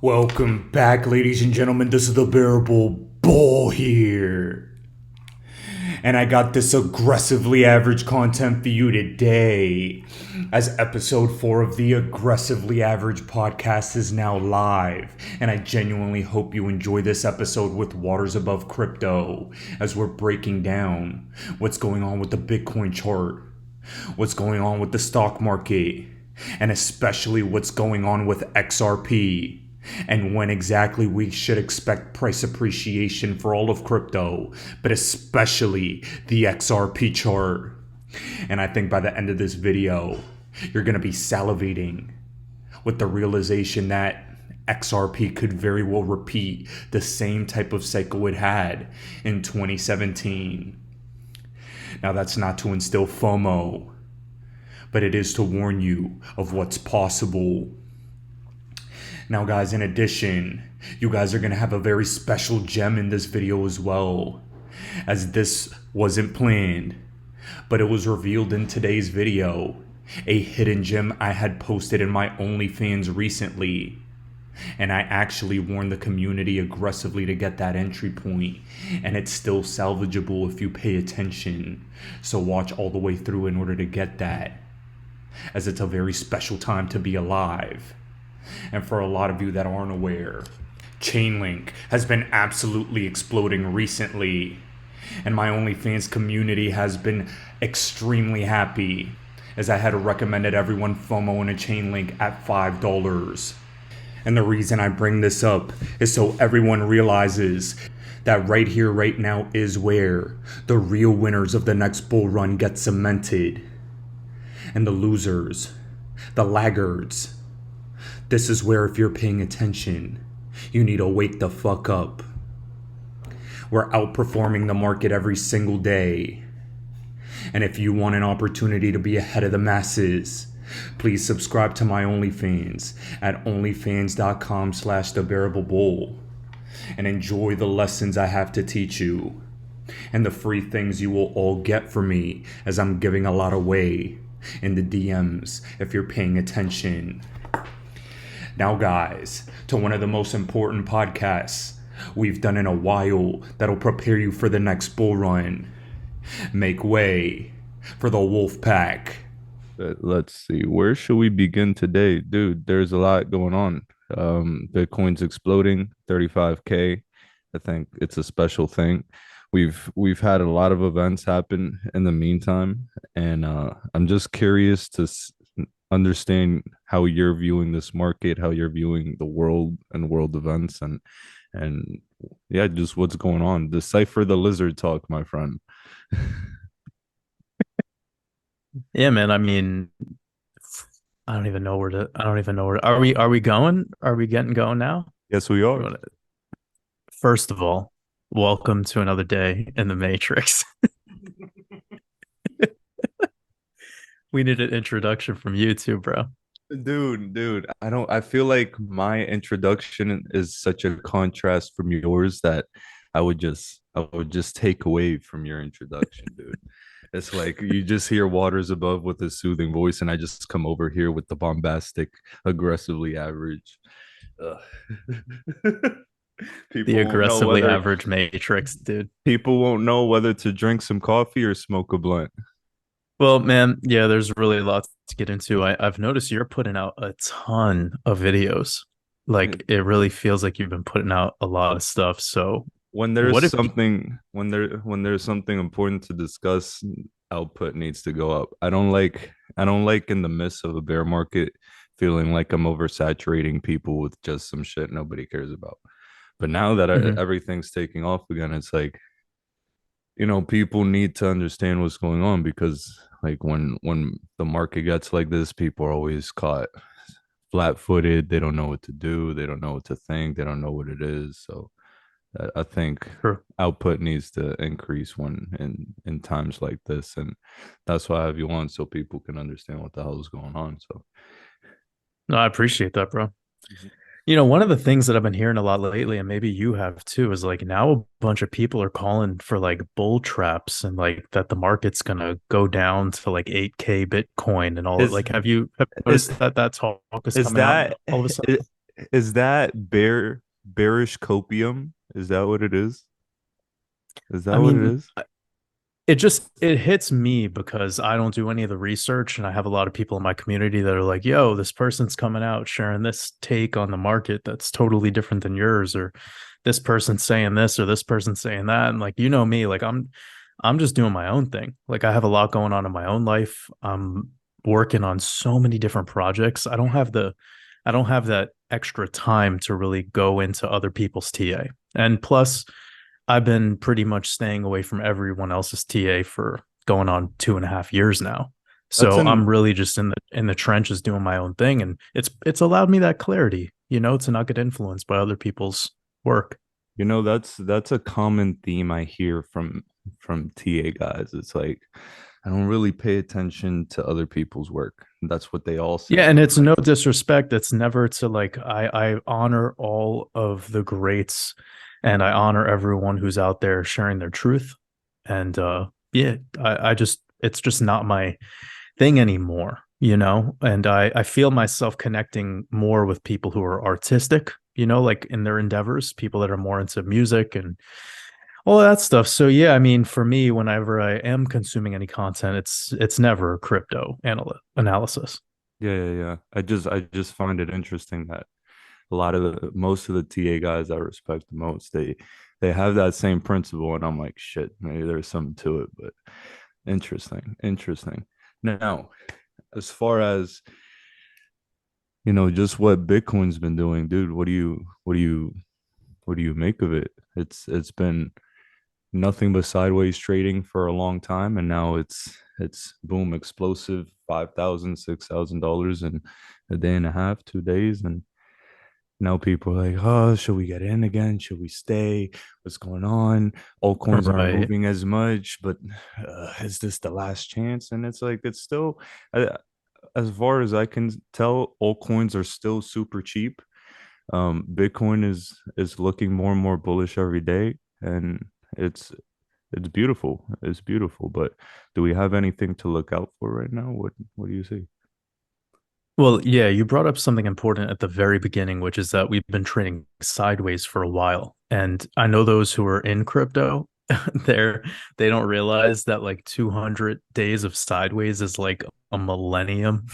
Welcome back, ladies and gentlemen. This is the Bearable Bull here. And I got this aggressively average content for you today, as episode 4 of the Aggressively Average podcast is now live. And I genuinely hope you enjoy this episode with Waters Above Crypto, as we're breaking down what's going on with the Bitcoin chart, what's going on with the stock market, and especially what's going on with XRP, and when exactly we should expect price appreciation for all of crypto, but especially the XRP chart. And I think by the end of this video, you're going to be salivating with the realization that XRP could very well repeat the same type of cycle it had in 2017. Now, that's not to instill FOMO, but it is to warn you of what's possible. Now, guys, in addition, you guys are going to have a very special gem in this video as well, as this wasn't planned, but it was revealed in today's video, a hidden gem I had posted in my OnlyFans recently. And I actually warned the community aggressively to get that entry point, and it's still salvageable if you pay attention. So watch all the way through in order to get that, as it's a very special time to be alive. And for a lot of you that aren't aware, Chainlink has been absolutely exploding recently, and my OnlyFans community has been extremely happy, as I had recommended everyone FOMO in a Chainlink at $5. And the reason I bring this up is so everyone realizes that right here, right now is where the real winners of the next bull run get cemented. And the losers, the laggards, this is where, if you're paying attention, you need to wake the fuck up. We're outperforming the market every single day. And if you want an opportunity to be ahead of the masses, please subscribe to my OnlyFans at onlyfans.com/thebearablebull and enjoy the lessons I have to teach you and the free things you will all get from me, as I'm giving a lot away in the DMs if you're paying attention. Now, guys, to one of the most important podcasts we've done in a while that'll prepare you for the next bull run. Make way for the wolf pack. Let's see, where should we begin today? Dude, there's a lot going on. Bitcoin's exploding, 35K. I think it's a special thing. We've had a lot of events happen in the meantime, and I'm just curious to understand how you're viewing this market, how you're viewing the world and world events, and yeah, just what's going on. Decipher the lizard talk, my friend. Yeah, man. I mean, I don't even know where to. I don't even know where. Are we going? Are we getting going now? Yes, we are. First of all, welcome to another day in the Matrix. We need an introduction from you too, bro. Dude, I feel like my introduction is such a contrast from yours that I would just take away from your introduction, dude. It's like you just hear Waters Above with a soothing voice, and I just come over here with the bombastic, aggressively average. Ugh. The People won't know aggressively whether average Matrix, dude. people won't know whether to drink some coffee or smoke a blunt. Well, man, yeah, there's really lots to get into. I've noticed you're putting out a ton of videos. Like it really feels like you've been putting out a lot of stuff. So when there's what if something when there's something important to discuss, output needs to go up. I don't like in the midst of a bear market feeling like I'm oversaturating people with just some shit nobody cares about. But now that Mhm. everything's taking off again, it's like, people need to understand what's going on, because like when the market gets like this, people are always caught flat-footed. They don't know what to do, they don't know what to think, they don't know what it is. So I think Sure. output needs to increase when in times like this, and that's why I have you on, so people can understand what the hell is going on. So No, I appreciate that, bro. Mhm. One of the things that I've been hearing a lot lately, and maybe you have too, is like now a bunch of people are calling for like bull traps and like that the market's gonna go down to like 8K Bitcoin and all that. is Like, have you is noticed that that talk is is coming out that all of a is, sudden? is that bearish copium? Is that what it is? Is I that what it mean, is? it hits me because I don't do any of the research, and I have a lot of people in my community that are like, yo, this person's coming out sharing this take on the market that's totally different than yours, or this person's saying this or this person's saying that. And like, you know me, like I'm just doing my own thing. Like I have a lot going on in my own life. I'm working on so many different projects. I don't have that extra time to really go into other people's TA. And plus, I've been pretty much staying away from everyone else's TA for going on 2.5 years now. That's So I'm an really just in the trenches doing my own thing, and it's allowed me that clarity, to not get influenced by other people's work. that's a common theme I hear from TA guys. It's like I don't really pay attention to other people's work. That's what they all Yeah, say. and it's no disrespect. It's never to like I honor all of the greats, and I honor everyone who's out there sharing their truth. And yeah, I just it's just not my thing anymore, and I feel myself connecting more with people who are artistic, like in their endeavors, people that are more into music and all of that stuff. So yeah, I mean, for me, whenever I am consuming any content, it's never crypto analysis. Yeah. I just find it interesting that a lot of most of the TA guys I respect the most, they have that same principle, and I'm like, shit, maybe there's something to it, but interesting. Now, as far as just what Bitcoin's been doing, dude, what do you make of it? It's been nothing but sideways trading for a long time, and now it's boom, explosive 5,000, $6,000 in a day and a half, 2 days. And now people are like, oh, should we get in again? Should we stay? What's going on? Altcoins aren't Right. moving as much, but is this the last chance? And it's like, it's still, uh, as far as I can tell, altcoins are still super cheap. Bitcoin is looking more and more bullish every day, and it's it's beautiful. It's beautiful. But do we have anything to look out for right now? What do you see? Well, yeah, you brought up something important at the very beginning, which is that we've been trading sideways for a while. And I know those who are in crypto, they're they don't realize that like 200 days of sideways is like a millennium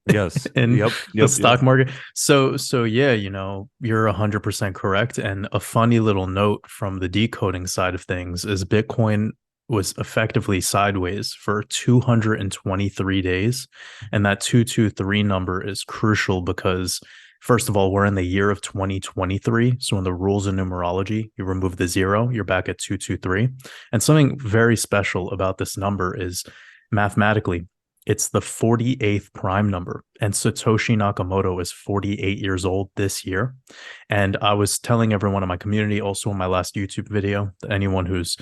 Yes. in Yep. the Yep. Yep. stock market. So yeah, you're 100% correct. And a funny little note from the decoding side of things is Bitcoin was effectively sideways for 223 days. And that 223 number is crucial because first of all, we're in the year of 2023. So in the rules of numerology, you remove the zero, you're back at 223. And something very special about this number is mathematically it's the 48th prime number, and Satoshi Nakamoto is 48 years old this year. And I was telling everyone in my community, also in my last YouTube video, that anyone who's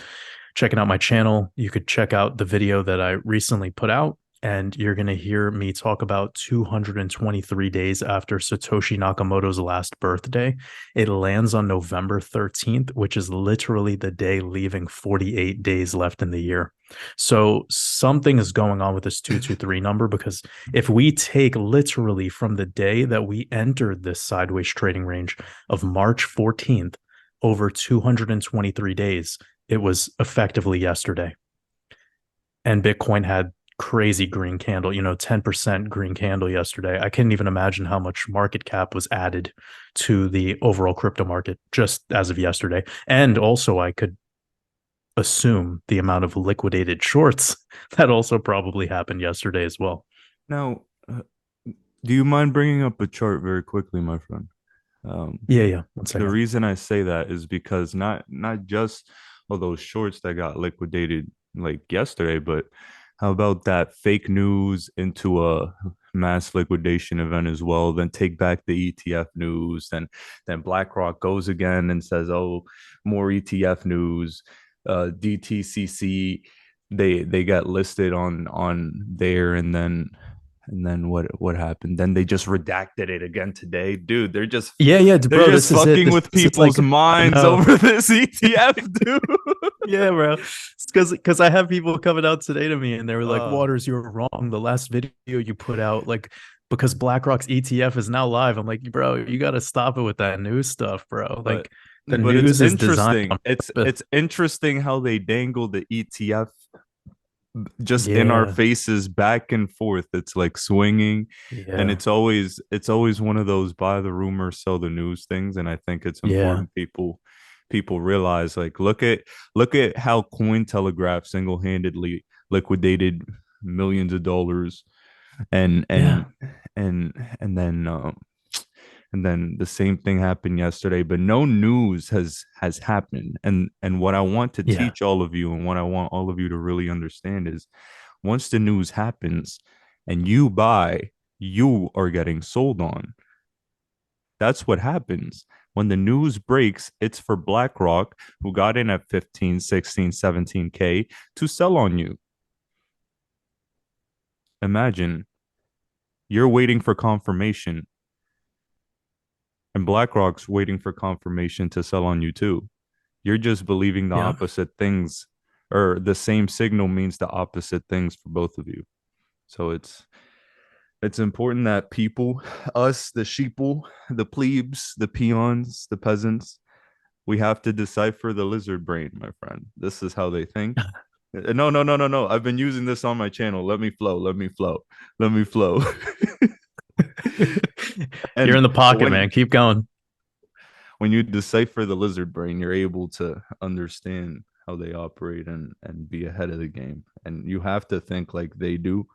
checking out my channel, you could check out the video that I recently put out, and you're going to hear me talk about 223 days after Satoshi Nakamoto's last birthday. It lands on November 13th, which is literally the day leaving 48 days left in the year. So something is going on with this 223 number because if we take literally from the day that we entered this sideways trading range of March 14th over 223 days, it was effectively yesterday. And Bitcoin had crazy green candle, 10% green candle yesterday. I couldn't even imagine how much market cap was added to the overall crypto market just as of yesterday. And also, I could assume the amount of liquidated shorts that also probably happened yesterday as well. Now, do you mind bringing up a chart very quickly, my friend? Yeah. One The second. reason I say that is because not just all those shorts that got liquidated like yesterday, but how about that fake news into a mass liquidation event as well? Then take back the ETF news, then BlackRock goes again and says, "Oh, more ETF news." DTCC, they got listed on there, and then what happened? Then they just redacted it again today. Dude, Yeah, they're bro, just this is it. fucking This with is like people's I minds know. over this ETF, dude. Yeah, bro. It's because I have people coming out today to me and they were like, uh Waters, you're wrong. The last video you put out, like, because BlackRock's ETF is now live. I'm like, bro, you got to stop it with that news stuff, bro. But Like the but it's news is designed interesting. on It's purpose. it's interesting how they dangle the ETF just in our Yeah, faces back and forth. It's like swinging, and yeah, it's always one of those buy the rumor, sell the news things. And I think it's yeah, important people realize, like, look at how Cointelegraph single-handedly liquidated millions of dollars, and yeah, and and then the same thing happened yesterday, but no news has happened. And what I want to yeah, teach all of you, and what I want all of you to really understand, is once the news happens and you buy, you are getting sold on. That's what happens. When the news breaks, it's for BlackRock, who got in at 15, 16, 17K, to sell on you. Imagine you're waiting for confirmation, and BlackRock's waiting for confirmation to sell on you too. You're just believing the yeah. opposite things, or the same signal means the opposite things for both of you. So it's important that people, us, the sheeple, the plebes, the peons, the peasants, we have to decipher the lizard brain, my friend. This is how they think. No, no, no, no, no. I've been using this on my channel. Let me flow. Let me flow. Let me flow. You're And in the pocket, when man. Keep going. when you decipher the lizard brain, you're able to understand how they operate and be ahead of the game. And you have to think like they do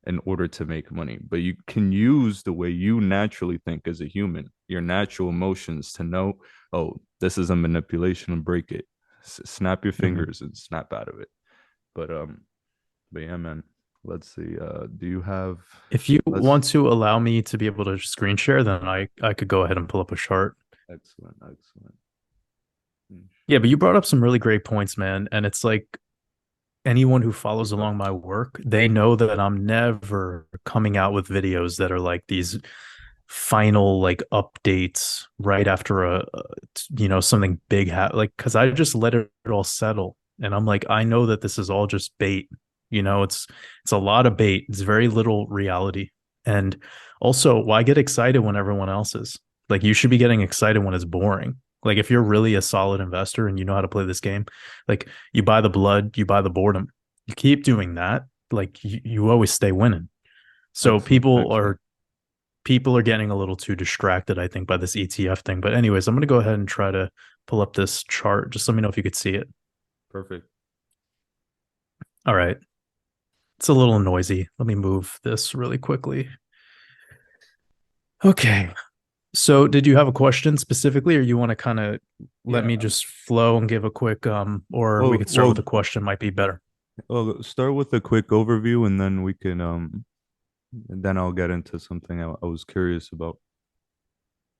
in order to make money. But you can use the way you naturally think as a human, your natural emotions, to know, oh, this is a manipulation, and break it. Snap your Mhm. fingers and snap out of it. But but yeah, man. Let's see. Do you have If you let's want to allow me to be able to screen share, then I could go ahead and pull up a chart. excellent, excellent. Yeah, but you brought up some really great points, man. And it's like anyone who follows Okay. along my work, they know that I'm never coming out with videos that are like these final like updates right after something big like because I just let it all settle. And I'm like, I know that this is all just bait. It's a lot of bait. It's very little reality. And also, why get excited when everyone else is? Like you should be getting excited when it's boring. Like if you're really a solid investor and you know how to play this game, like you buy the blood, you buy the boredom. You keep doing that, like you always stay winning. So Excellent, people excellent. are people are getting a little too distracted, I think, by this ETF thing. But anyways, I'm gonna go ahead and try to pull up this chart. Just let me know if you could see it. Perfect. All right. It's a little noisy. Let me move this really quickly. Okay. So did you have a question specifically, or you want to kind of let Yeah. me just flow and give a quick or we Well, could start with a well, question, might be better. well, start with a quick overview, and then we can then I'll get into something I was curious about.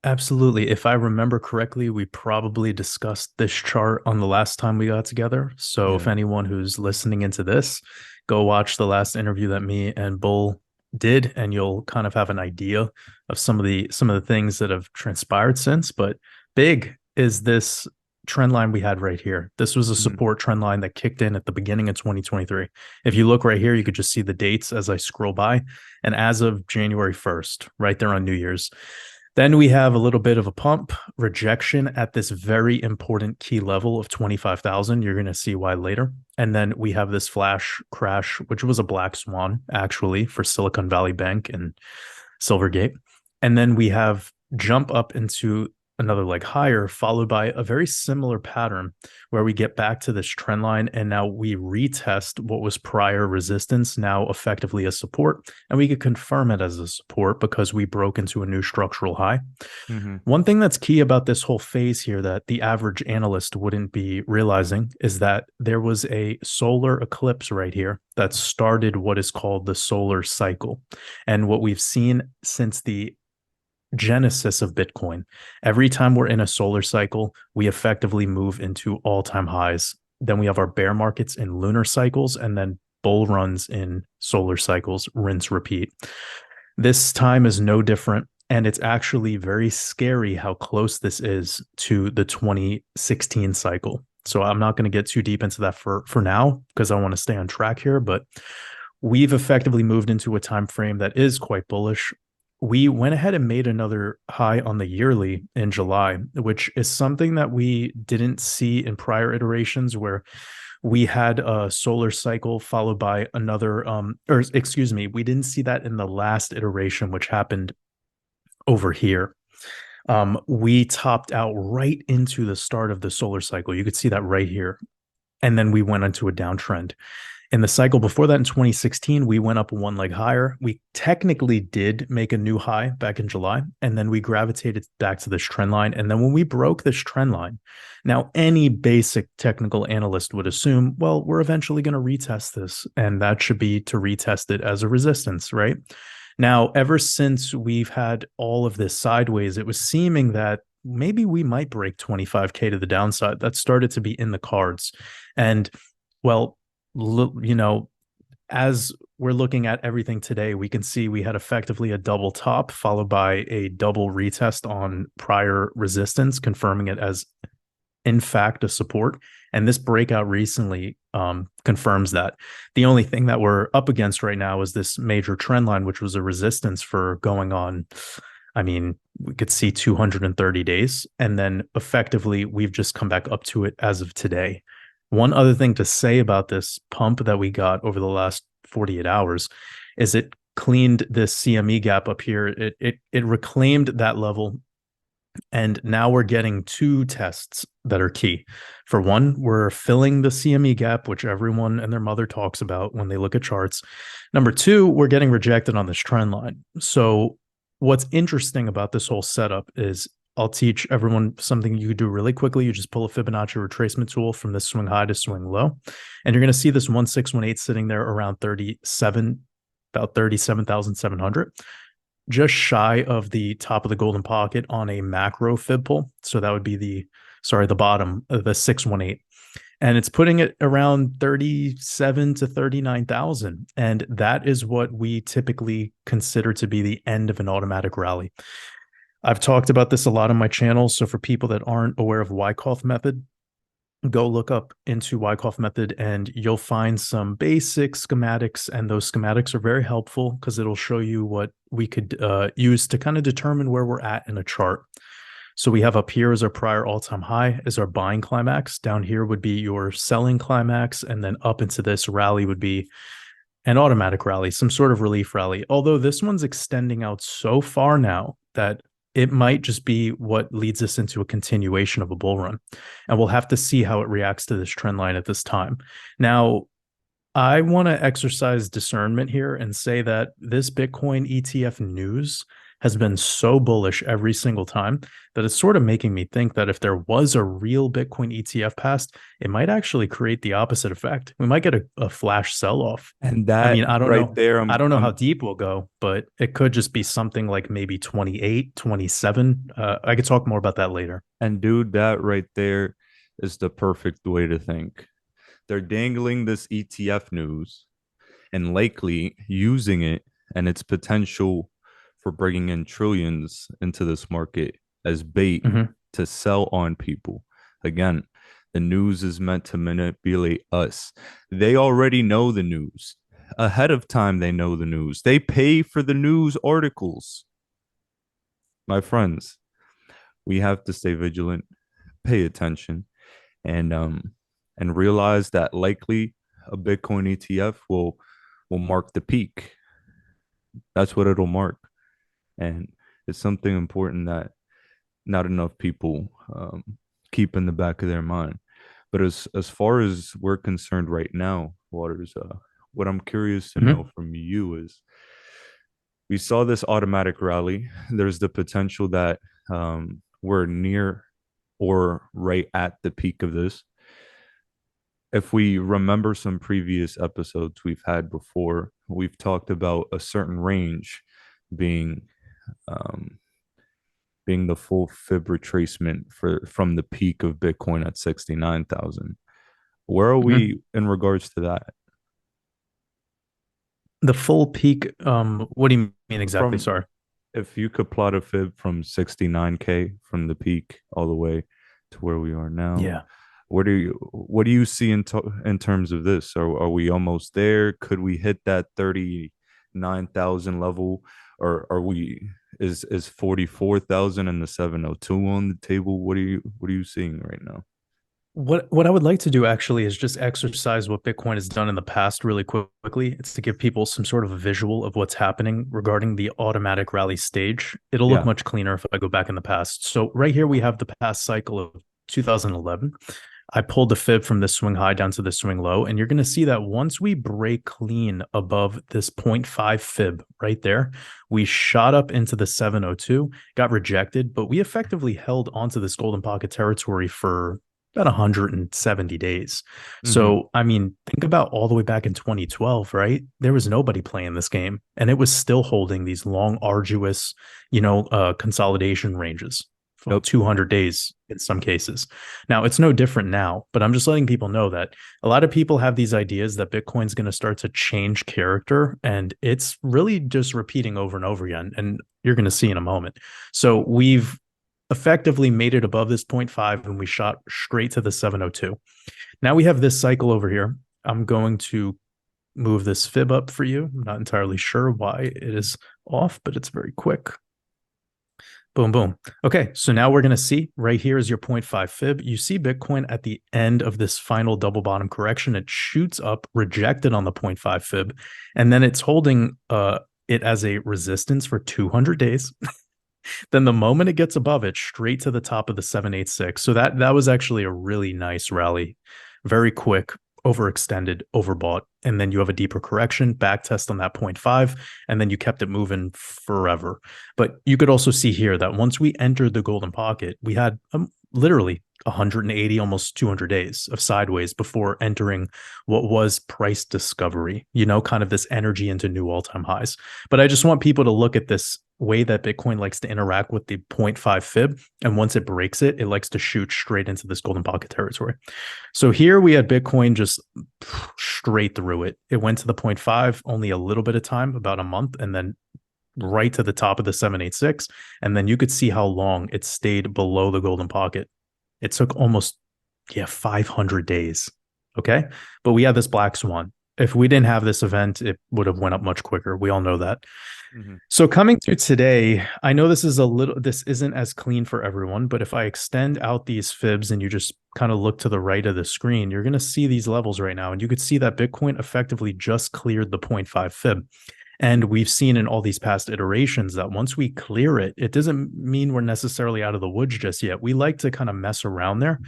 Absolutely. If I remember correctly, we probably discussed this chart on the last time we got together. So if Yeah. anyone who's listening into this, go watch the last interview that me and Bull did, and you'll kind of have an idea of some of the things that have transpired since. But big is this trend line we had right here. This was a Mhm. support trend line that kicked in at the beginning of 2023. If you look right here, you could just see the dates as I scroll by. And as of January 1st, right there on New Year's, then we have a little bit of a pump rejection at this very important key level of 25,000. You're going to see why later. And then we have this flash crash, which was a black swan actually for Silicon Valley Bank and Silvergate. And then we have jump up into another leg higher, followed by a very similar pattern where we get back to this trend line. And now we retest what was prior resistance, now effectively a support. And we could confirm it as a support because we broke into a new structural high. Mhm. One thing that's key about this whole phase here that the average analyst wouldn't be realizing is that there was a solar eclipse right here that started what is called the solar cycle. And what we've seen since the genesis of Bitcoin, every time we're in a solar cycle, we effectively move into all-time highs. Then we have our bear markets in lunar cycles and then bull runs in solar cycles, rinse, repeat. This time is no different. And it's actually very scary how close this is to the 2016 cycle. So I'm not going to get too deep into that for now because I want to stay on track here. But we've effectively moved into a time frame that is quite bullish. We went ahead and made another high on the yearly in July, which is something that we didn't see in prior iterations where we had a solar cycle followed by another or excuse me, we didn't see that in the last iteration, which happened over here. We topped out right into the start of the solar cycle. You could see that right here. And then we went into a downtrend. In the cycle before that in 2016, we went up one leg higher. We technically did make a new high back in July, and then we gravitated back to this trend line. And then when we broke this trend line, now any basic technical analyst would assume, well, we're eventually going to retest this, and that should be to retest it as a resistance, right? Now, ever since we've had all of this sideways, it was seeming that maybe we might break 25K to the downside. That started to be in the cards. And well, as we're looking at everything today, we can see we had effectively a double top followed by a double retest on prior resistance, confirming it as, in fact, a support. And this breakout recently confirms that. The only thing that we're up against right now is this major trend line, which was a resistance for going on. I mean, we could see 230 days. And then effectively, we've just come back up to it as of today. One other thing to say about this pump that we got over the last 48 hours is it cleaned this CME gap up here. It reclaimed that level. And now we're getting two tests that are key. For one, we're filling the CME gap, which everyone and their mother talks about when they look at charts. Number two, we're getting rejected on this trend line. So what's interesting about this whole setup is I'll teach everyone something you do really quickly. You just pull a Fibonacci retracement tool from this swing high to swing low. And you're going to see this 1618 sitting there around 37,700, just shy of the top of the golden pocket on a macro fib pull. So that would be the bottom of the 618. And it's putting it around 37 to 39,000. And that is what we typically consider to be the end of an automatic rally. I've talked about this a lot on my channel. So for people that aren't aware of Wyckoff method, go look up into Wyckoff method and you'll find some basic schematics. And those schematics are very helpful because it'll show you what we could use to kind of determine where we're at in a chart. So we have up here as our prior all-time high is our buying climax. Down here would be your selling climax. And then up into this rally would be an automatic rally, some sort of relief rally. Although this one's extending out so far now that it might just be what leads us into a continuation of a bull run. And we'll have to see how it reacts to this trend line at this time. Now, I want to exercise discernment here and say that this Bitcoin ETF news has been so bullish every single time that it's sort of making me think that if there was a real Bitcoin ETF passed, it might actually create the opposite effect. We might get a flash sell-off. And that, I mean, I don't right know. there, I don't know how deep we'll go, but it could just be something like maybe 28, 27. I could talk more about that later. And dude, that right there is the perfect way to think. They're dangling this ETF news and likely using it and its potential for bringing in trillions into this market as bait to sell on people. Again, the news is meant to manipulate us. They already know the news. Ahead of time, they know the news. They pay for the news articles. My friends, we have to stay vigilant, pay attention, and realize that likely a Bitcoin ETF will mark the peak. That's what it'll mark. And it's something important that not enough people keep in the back of their mind. But as far as we're concerned right now, Waters, what I'm curious to know from you is we saw this automatic rally. There's the potential that we're near or right at the peak of this. If we remember some previous episodes we've had before, we've talked about a certain range being the full fib retracement from the peak of Bitcoin at 69,000. Where are we in regards to that? The full peak, what do you mean exactly? Sorry. If you could plot a fib from 69K from the peak all the way to where we are now. Yeah. What do you see in terms of this? Are we almost there? Could we hit that 39,000 level, or are we is 44,000 and the 702 on the table? What are you seeing right now? What I would like to do actually is just exercise what Bitcoin has done in the past really quickly. It's to give people some sort of a visual of what's happening regarding the automatic rally stage. It'll look Yeah. much cleaner if I go back in the past. So right here we have the past cycle of 2011. I pulled the fib from the swing high down to the swing low, and you're going to see that once we break clean above this zero point 0.5 fib right there, we shot up into the 702, got rejected, but we effectively held onto this golden pocket territory for about 170 days. Mm-hmm. So, I mean, think about all the way back in 2012, right? There was nobody playing this game, and it was still holding these long, arduous, consolidation ranges for Yep. 200 days in some cases. Now, it's no different now, but I'm just letting people know that a lot of people have these ideas that Bitcoin's going to start to change character, and it's really just repeating over and over again. And you're going to see in a moment. So, we've effectively made it above this 0.5 and we shot straight to the 702. Now we have this cycle over here. I'm going to move this fib up for you. I'm not entirely sure why it is off, but it's very quick. Boom, boom. Okay, so now we're going to see right here is your 0.5 fib. You see Bitcoin at the end of this final double bottom correction. It shoots up, rejected on the 0.5 fib, and then it's holding it as a resistance for 200 days. Then the moment it gets above it, straight to the top of the 786. So that was actually a really nice rally. Very quick, overextended, overbought. And then you have a deeper correction, back test on that 0.5, and then you kept it moving forever. But you could also see here that once we entered the golden pocket, we had literally 180, almost 200 days of sideways before entering what was price discovery, kind of this energy into new all-time highs. But I just want people to look at this way that Bitcoin likes to interact with the 0.5 fib. And once it breaks it, it likes to shoot straight into this golden pocket territory. So here we had Bitcoin just straight through it. It went to the 0.5, only a little bit of time, about a month, and then right to the top of the 786. And then you could see how long it stayed below the golden pocket. It took almost 500 days. Okay. But we had this black swan. If we didn't have this event, it would have went up much quicker. We all know that. Mm-hmm. So coming to today, I know this isn't as clean for everyone, but if I extend out these fibs and you just kind of look to the right of the screen, you're going to see these levels right now. And you could see that Bitcoin effectively just cleared the 0.5 fib. And we've seen in all these past iterations that once we clear it, it doesn't mean we're necessarily out of the woods just yet. We like to kind of mess around there.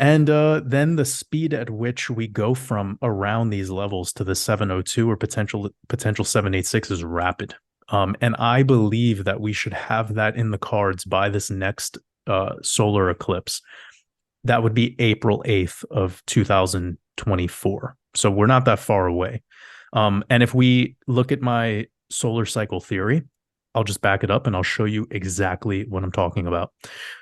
And then the speed at which we go from around these levels to the 702 or potential 786 is rapid. And I believe that we should have that in the cards by this next solar eclipse. That would be April 8th of 2024. So we're not that far away. And if we look at my solar cycle theory, I'll just back it up and I'll show you exactly what I'm talking about.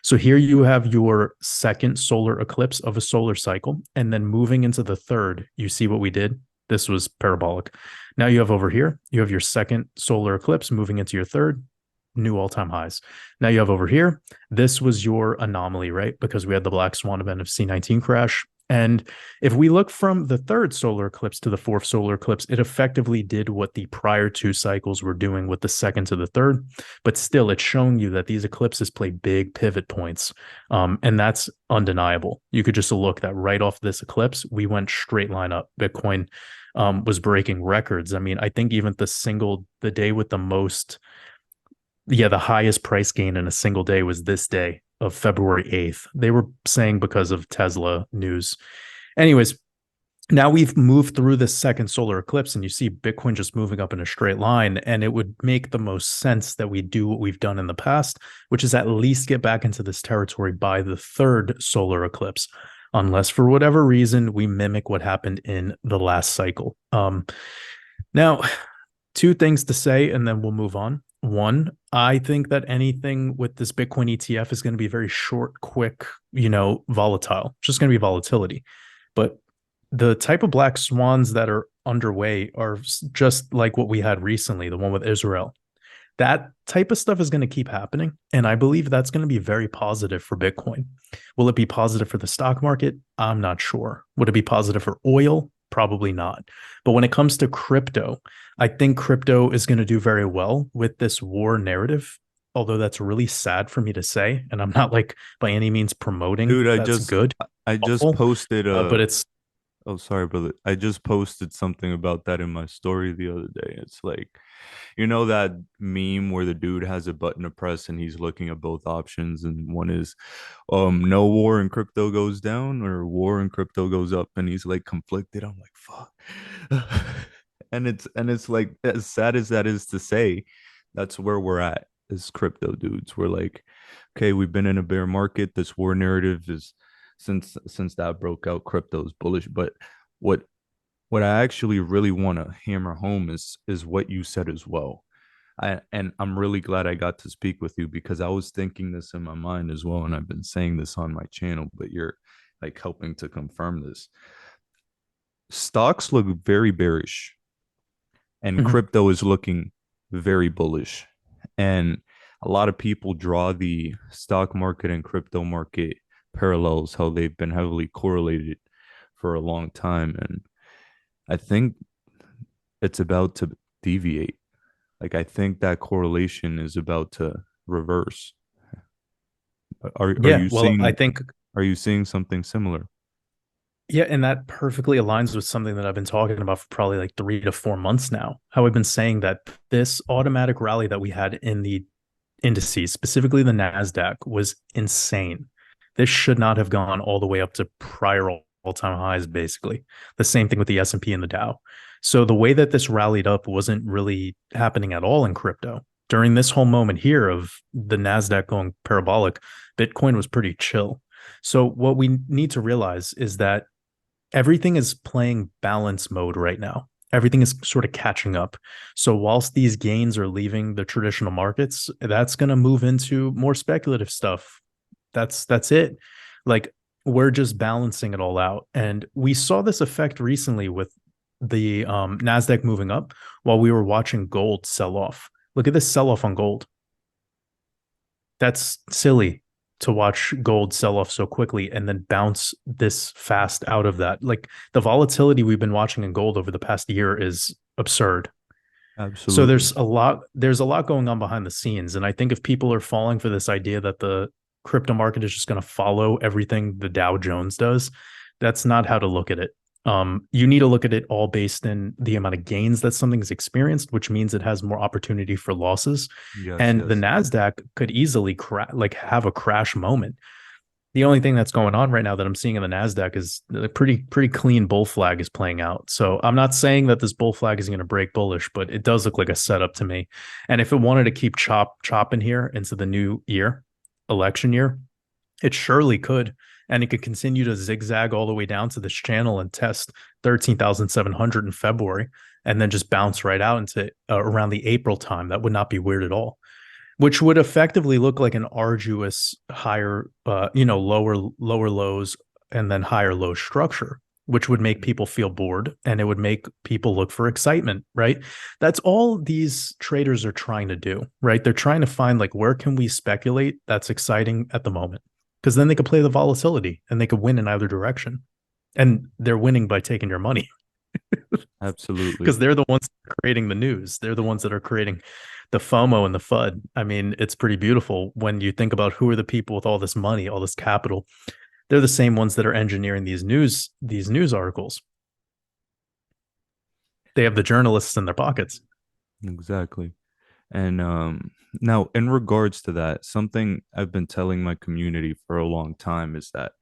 So here you have your second solar eclipse of a solar cycle, and then moving into the third, you see what we did? This was parabolic. Now you have over here, you have your second solar eclipse moving into your third, new all-time highs. Now you have over here, this was your anomaly, right? Because we had the black swan event of C19 crash. And if we look from the third solar eclipse to the fourth solar eclipse, it effectively did what the prior two cycles were doing with the second to the third. But still, it's showing you that these eclipses play big pivot points. And that's undeniable. You could just look that right off this eclipse, we went straight line up. Bitcoin was breaking records. I mean, I think even the day with the most, the highest price gain in a single day was this day of February 8th. They were saying because of Tesla news. Anyways, now we've moved through the second solar eclipse and you see Bitcoin just moving up in a straight line. And it would make the most sense that we do what we've done in the past, which is at least get back into this territory by the third solar eclipse, unless for whatever reason we mimic what happened in the last cycle. Now, two things to say, and then we'll move on. One, I think that anything with this Bitcoin ETF is going to be very short, quick, volatile. It's just going to be volatility. But the type of black swans that are underway are just like what we had recently, the one with Israel. That type of stuff is going to keep happening. And I believe that's going to be very positive for Bitcoin. Will it be positive for the stock market? I'm not sure. Would it be positive for oil? Probably not. But when it comes to crypto, I think crypto is going to do very well with this war narrative. Although that's really sad for me to say. And I'm not like by any means promoting Dude, that's good, I just awful. posted But it's oh sorry, brother. I just posted something about that in my story the other day. It's like, you know that meme where the dude has a button to press and he's looking at both options, and one is no war and crypto goes down, or war and crypto goes up, and he's like conflicted. I'm like, fuck. And it's like, as sad as that is to say, that's where we're at as crypto dudes. We're like, okay, we've been in a bear market. This war narrative is, since that broke out, crypto's bullish. But what what I actually really want to hammer home is what you said as well. And I'm really glad I got to speak with you, because I was thinking this in my mind as well, and I've been saying this on my channel, but you're like helping to confirm this. Stocks look very bearish, and Mhm. crypto is looking very bullish. And a lot of people draw the stock market and crypto market parallels, how they've been heavily correlated for a long time. And I think it's about to deviate. Like, I think that correlation is about to reverse. Are Yeah, you well, I seeing think are you seeing something similar? yeah, and that perfectly aligns with something that I've been talking about for probably like 3 to 4 months now. How I've been saying that this automatic rally that we had in the indices, specifically the Nasdaq, was insane. This should not have gone all the way up to prior all-time highs, basically. The same thing with the S&P and the Dow. So the way that this rallied up wasn't really happening at all in crypto. During this whole moment here of the Nasdaq going parabolic, Bitcoin was pretty chill. So what we need to realize is that everything is playing balance mode right now. Everything is sort of catching up. So whilst these gains are leaving the traditional markets, that's going to move into more speculative stuff. That's it. Like we're just balancing it all out. And we saw this effect recently with the Nasdaq moving up while we were watching gold sell off. Look at this sell off on gold. That's silly to watch gold sell off so quickly and then bounce this fast out of that. Like the volatility we've been watching in gold over the past year is absurd. So Absolutely. there's a lot going on behind the scenes. And I think if people are falling for this idea that the crypto market is just going to follow everything the Dow Jones does, that's not how to look at it. You need to look at it all based in the amount of gains that something's experienced, which means it has more opportunity for losses. Yes, And the yes. Nasdaq could easily like have a crash moment. The only thing that's going on right now that I'm seeing in the Nasdaq is a pretty clean bull flag is playing out. So I'm not saying that this bull flag is going to break bullish, but it does look like a setup to me. And if it wanted to keep chopping here into the new year, election year, it surely could. And it could continue to zigzag all the way down to this channel and test 13,700 in February and then just bounce right out into around the April time. That would not be weird at all, which would effectively look like an arduous higher, lower lows and then higher low structure, which would make people feel bored and it would make people look for excitement, right? That's all these traders are trying to do, right? They're trying to find like where can we speculate that's exciting at the moment, because then they could play the volatility and they could win in either direction. And they're winning by taking your money Absolutely. because they're the ones creating the news. They're the ones that are creating the FOMO and the FUD. I mean, it's pretty beautiful when you think about who are the people with all this money, all this capital. They're the same ones that are engineering these news articles. They have the journalists in their pockets. Exactly. And now, in regards to that, something I've been telling my community for a long time is that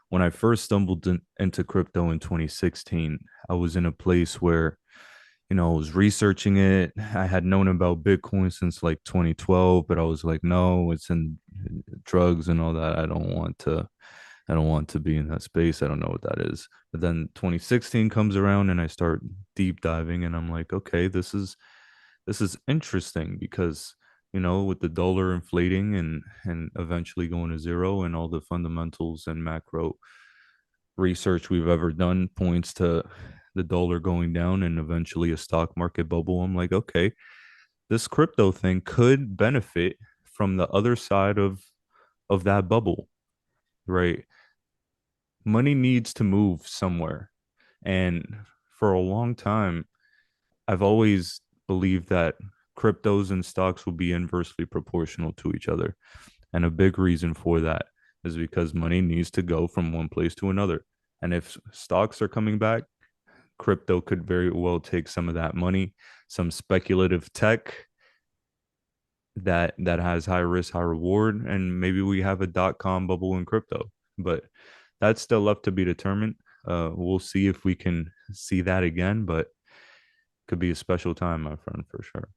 when I first stumbled into crypto in 2016, I was in a place where, I was researching it. I had known about Bitcoin since like 2012, but I was like, no, it's in drugs and all that. I don't want to be in that space. I don't know what that is. But then 2016 comes around and I start deep diving and I'm like, okay, this is interesting because, with the dollar inflating and eventually going to zero, and all the fundamentals and macro research we've ever done points to the dollar going down and eventually a stock market bubble. I'm like, okay, this crypto thing could benefit from the other side of that bubble, right? Money needs to move somewhere. And for a long time, I've always believed that cryptos and stocks will be inversely proportional to each other. And a big reason for that is because money needs to go from one place to another. And if stocks are coming back, crypto could very well take some of that money, some speculative tech that has high risk, high reward, and maybe we have a .com bubble in crypto. But that's still left to be determined. We'll see if we can see that again, but could be a special time, my friend, for sure.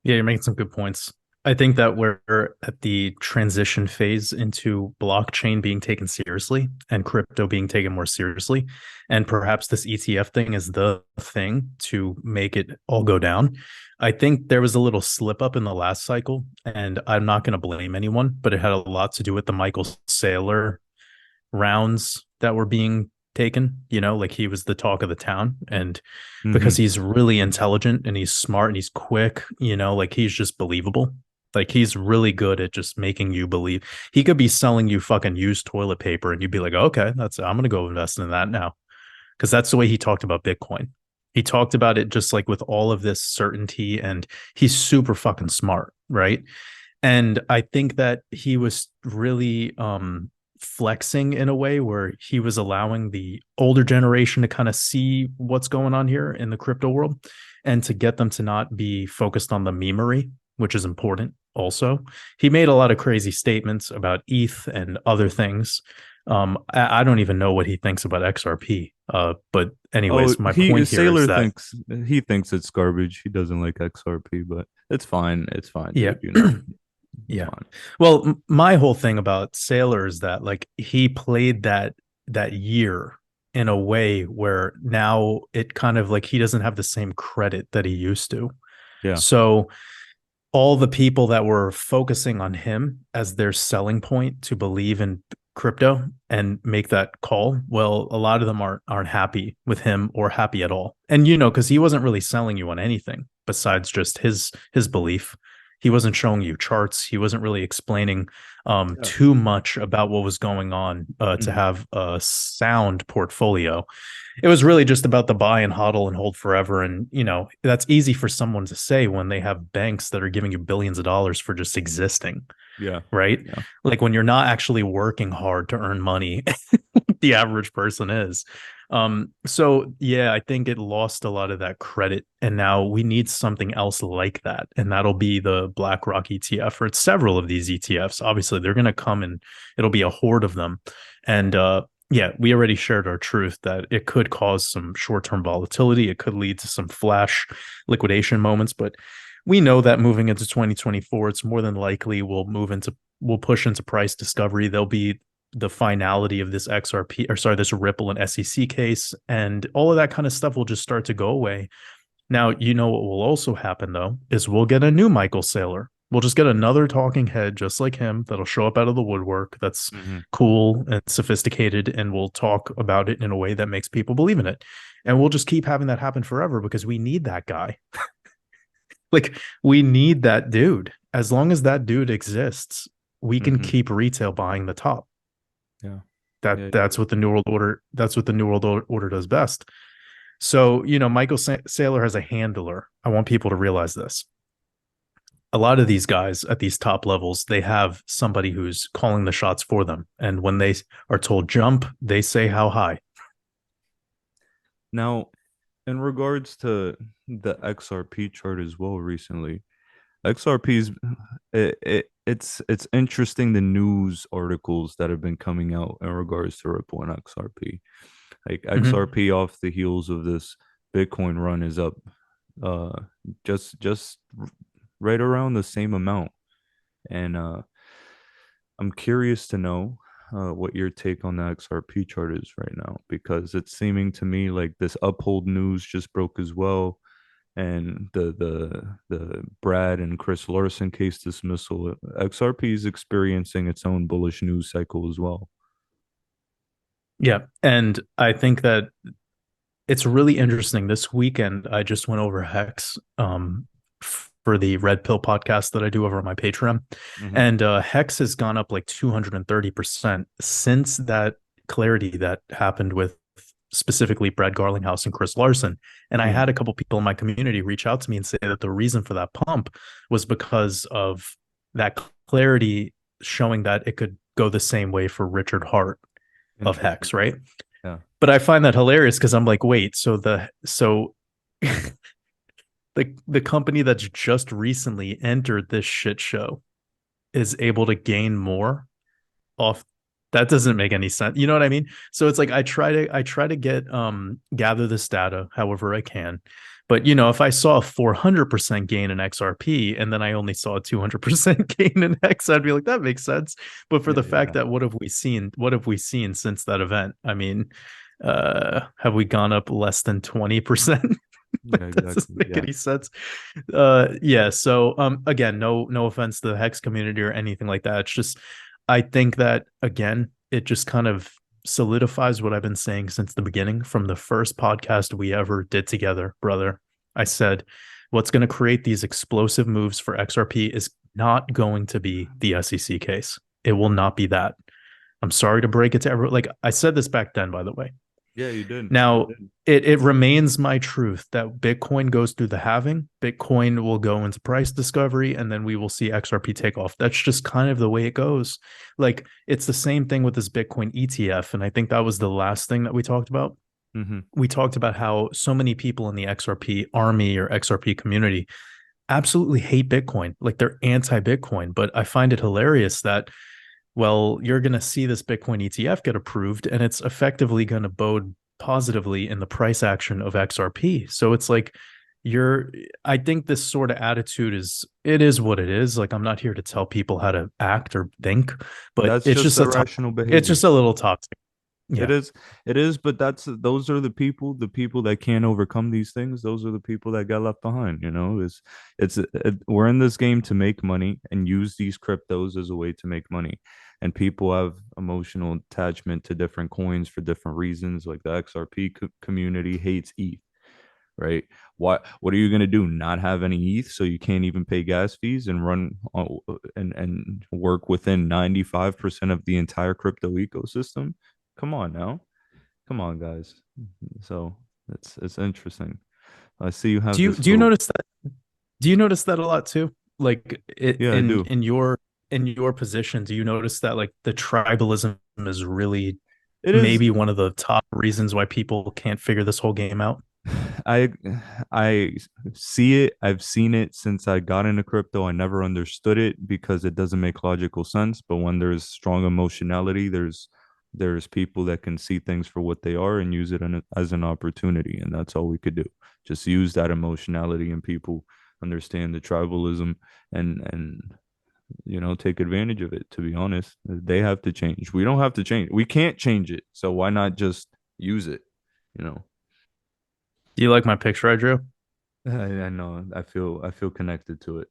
Yeah, you're making some good points. I think that we're at the transition phase into blockchain being taken seriously and crypto being taken more seriously. And perhaps this ETF thing is the thing to make it all go down. I think there was a little slip up in the last cycle, and I'm not going to blame anyone, but it had a lot to do with the Michael Saylor rounds that were being taken. Like he was the talk of the town, and because Mm-hmm. he's really intelligent and he's smart and he's quick, like he's just believable. Like he's really good at just making you believe. He could be selling you fucking used toilet paper and you'd be like, okay, I'm gonna go invest in that now. Because that's the way he talked about Bitcoin. He talked about it just like with all of this certainty, and he's super fucking smart, right? And I think that he was really flexing in a way where he was allowing the older generation to kind of see what's going on here in the crypto world and to get them to not be focused on the memery, which is important also. He made a lot of crazy statements about ETH and other things. I don't even know what he thinks about XRP. But Oh, anyways, my he point here is Sailor that, thinks it's garbage. He doesn't like XRP, but it's fine. It's fine, yeah. dude. You know, it's Yeah. fine. Well, my whole thing about Sailor is that like he played that year in a way where now it kind of like he doesn't have the same credit that he used to. Yeah. So all the people that were focusing on him as their selling point to believe in crypto and make that call, well, a lot of them aren't happy with him or happy at all. And because he wasn't really selling you on anything besides just his belief. He wasn't showing you charts. He wasn't really explaining Yeah. too much about what was going on to Mhm. have a sound portfolio. It was really just about the buy and hodl and hold forever. And, that's easy for someone to say when they have banks that are giving you billions of dollars for just existing, Yeah. right? Yeah. Like when you're not actually working hard to earn money, the average person is. So yeah, I think it lost a lot of that credit. And now we need something else like that. And that'll be the BlackRock ETF, or it's several of these ETFs. Obviously, they're going to come and it'll be a horde of them. And yeah, we already shared our truth that it could cause some short-term volatility. It could lead to some flash liquidation moments, but we know that moving into 2024, it's more than likely we'll push into price discovery. There'll be the finality of this XRP, or sorry, this Ripple and SEC case, and all of that kind of stuff will just start to go away. Now, what will also happen though is we'll get a new Michael Saylor. We'll just get another talking head just like him that'll show up out of the woodwork that's Mhm. cool and sophisticated, and we'll talk about it in a way that makes people believe in it. And we'll just keep having that happen forever because we need that guy. Like we need that dude. As long as that dude exists, we can Mhm. keep retail buying the top. Yeah. That Yeah. that's what the New World Order. That's what the New World Order does best. So Michael Saylor has a handler. I want people to realize this. A lot of these guys at these top levels, they have somebody who's calling the shots for them, and when they are told jump, they say how high. Now, in regards to the XRP chart as well, recently, XRP's it's interesting the news articles that have been coming out in regards to Ripple and XRP. Like Mhm. XRP off the heels of this Bitcoin run is up uh just right around the same amount. And I'm curious to know what your take on the XRP chart is right now, because it's seeming to me like this Uphold news just broke as well, and the Brad and Chris Larson case dismissal. XRP is experiencing its own bullish news cycle as well. Yeah, and I think that it's really interesting. This weekend, I just went over Hex for the Red Pill podcast that I do over on my Patreon. Mhm. And Hex has gone up like 230% since that clarity that happened with specifically Brad Garlinghouse and Chris Larson. And I had a couple people in my community reach out to me and say that the reason for that pump was because of that clarity showing that it could go the same way for Richard Hart of Interesting. Hex, right? Yeah. But I find that hilarious because I'm like, wait, so the company that's just recently entered this shit show is able to gain more off. That doesn't make any sense. You know what I mean? So it's like I try to get gather this data however I can. But you know, if I saw a 400% gain in XRP and then I only saw a 200% gain in X, I'd be like, that makes sense. But for Yeah, the yeah. fact that what have we seen? What have we seen since that event? I mean, have we gone up less than 20%? Yeah, That doesn't exactly. make Yeah. any sense. Yeah. So again, no offense to the Hex community or anything like that. It's just I think that again, it just kind of solidifies what I've been saying since the beginning from the first podcast we ever did together, brother. I said, what's going to create these explosive moves for XRP is not going to be the SEC case. It will not be that. I'm sorry to break it to everyone. Like I said this back then, by the way. Yeah, you did. Now, it remains my truth that Bitcoin goes through the halving, Bitcoin will go into price discovery, and then we will see XRP take off. That's just kind of the way it goes. Like it's the same thing with this Bitcoin ETF. And I think that was the last thing that we talked about. Mm-hmm. We talked about how so many people in the XRP army or XRP community absolutely hate Bitcoin. Like they're anti-Bitcoin. But I find it hilarious that well, you're going to see this Bitcoin ETF get approved, and it's effectively going to bode positively in the price action of XRP. So it's like I think this sort of attitude it is what it is. Like I'm not here to tell people how to act or think, but That's it's just just irrational behavior. it's just a little toxic. Yeah. It is, but those are the people that can't overcome these things. Those are the people that got left behind. You know, we're in this game to make money and use these cryptos as a way to make money. And people have emotional attachment to different coins for different reasons. Like the XRP community hates ETH, right? What are you gonna do? Not have any ETH, so you can't even pay gas fees and run and work within 95% of the entire crypto ecosystem? Come on now. Come on, guys. So it's interesting. I see you have this Do you little. notice that? Do you notice that a lot too? Like Yeah, I do. in your position, do you notice that like the tribalism is really It is. maybe one of the top reasons why people can't figure this whole game out? I I see it. I've seen it since I got into crypto. I never understood it because it doesn't make logical sense. But when there's strong emotionality, there's people that can see things for what they are and use it as an opportunity, and that's all we could do. Just use that emotionality, and people understand the tribalism and take advantage of it. To be honest, they have to change. We don't have to change. We can't change it. So why not just use it? You know. Do you like my picture I drew? I know. I feel connected to it.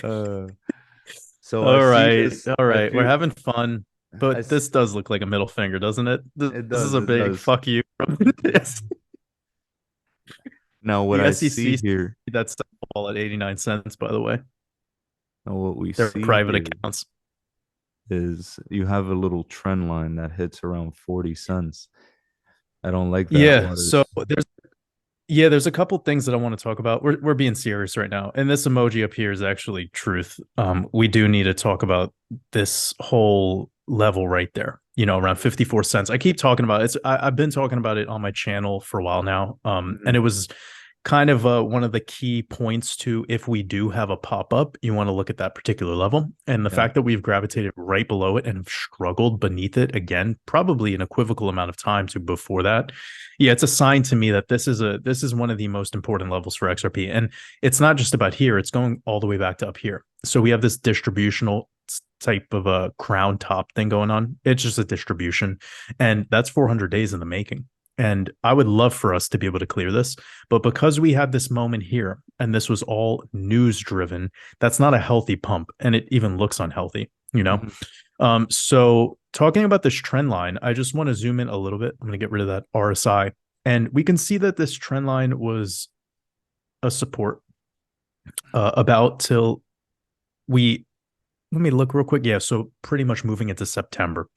uh, so I All see right. this. All I right. We're feel. having fun. But this does look like a middle finger, doesn't it? It This is does. a It big does. fuck you from this. Now what The I see SEC, here. that's all at 89 cents, by the way. Now what we They're see private here accounts. is you have a little trend line that hits around 40 cents. I don't like that, Yeah. So Waters. there's a couple things that I want to talk about. We're being serious right now. And this emoji up here is actually truth. We do need to talk about this whole level right there, around 54 cents. I keep talking about it. I've been talking about it on my channel for a while now. And it was kind of one of the key points to if we do have a pop-up, you want to look at that particular level. And the Yeah. fact that we've gravitated right below it and have struggled beneath it again, probably an equivocal amount of time to before that. Yeah, it's a sign to me that this is one of the most important levels for XRP. And it's not just about here, it's going all the way back to up here. So we have this distributional type of a crown top thing going on. It's just a distribution. And that's 400 days in the making. And I would love for us to be able to clear this. But because we had this moment here and this was all news driven, that's not a healthy pump. And it even looks unhealthy, Mhm. So talking about this trend line, I just want to zoom in a little bit. I'm going to get rid of that RSI. And we can see that this trend line was a support about till we, let me look real quick. Yeah, so pretty much moving into September,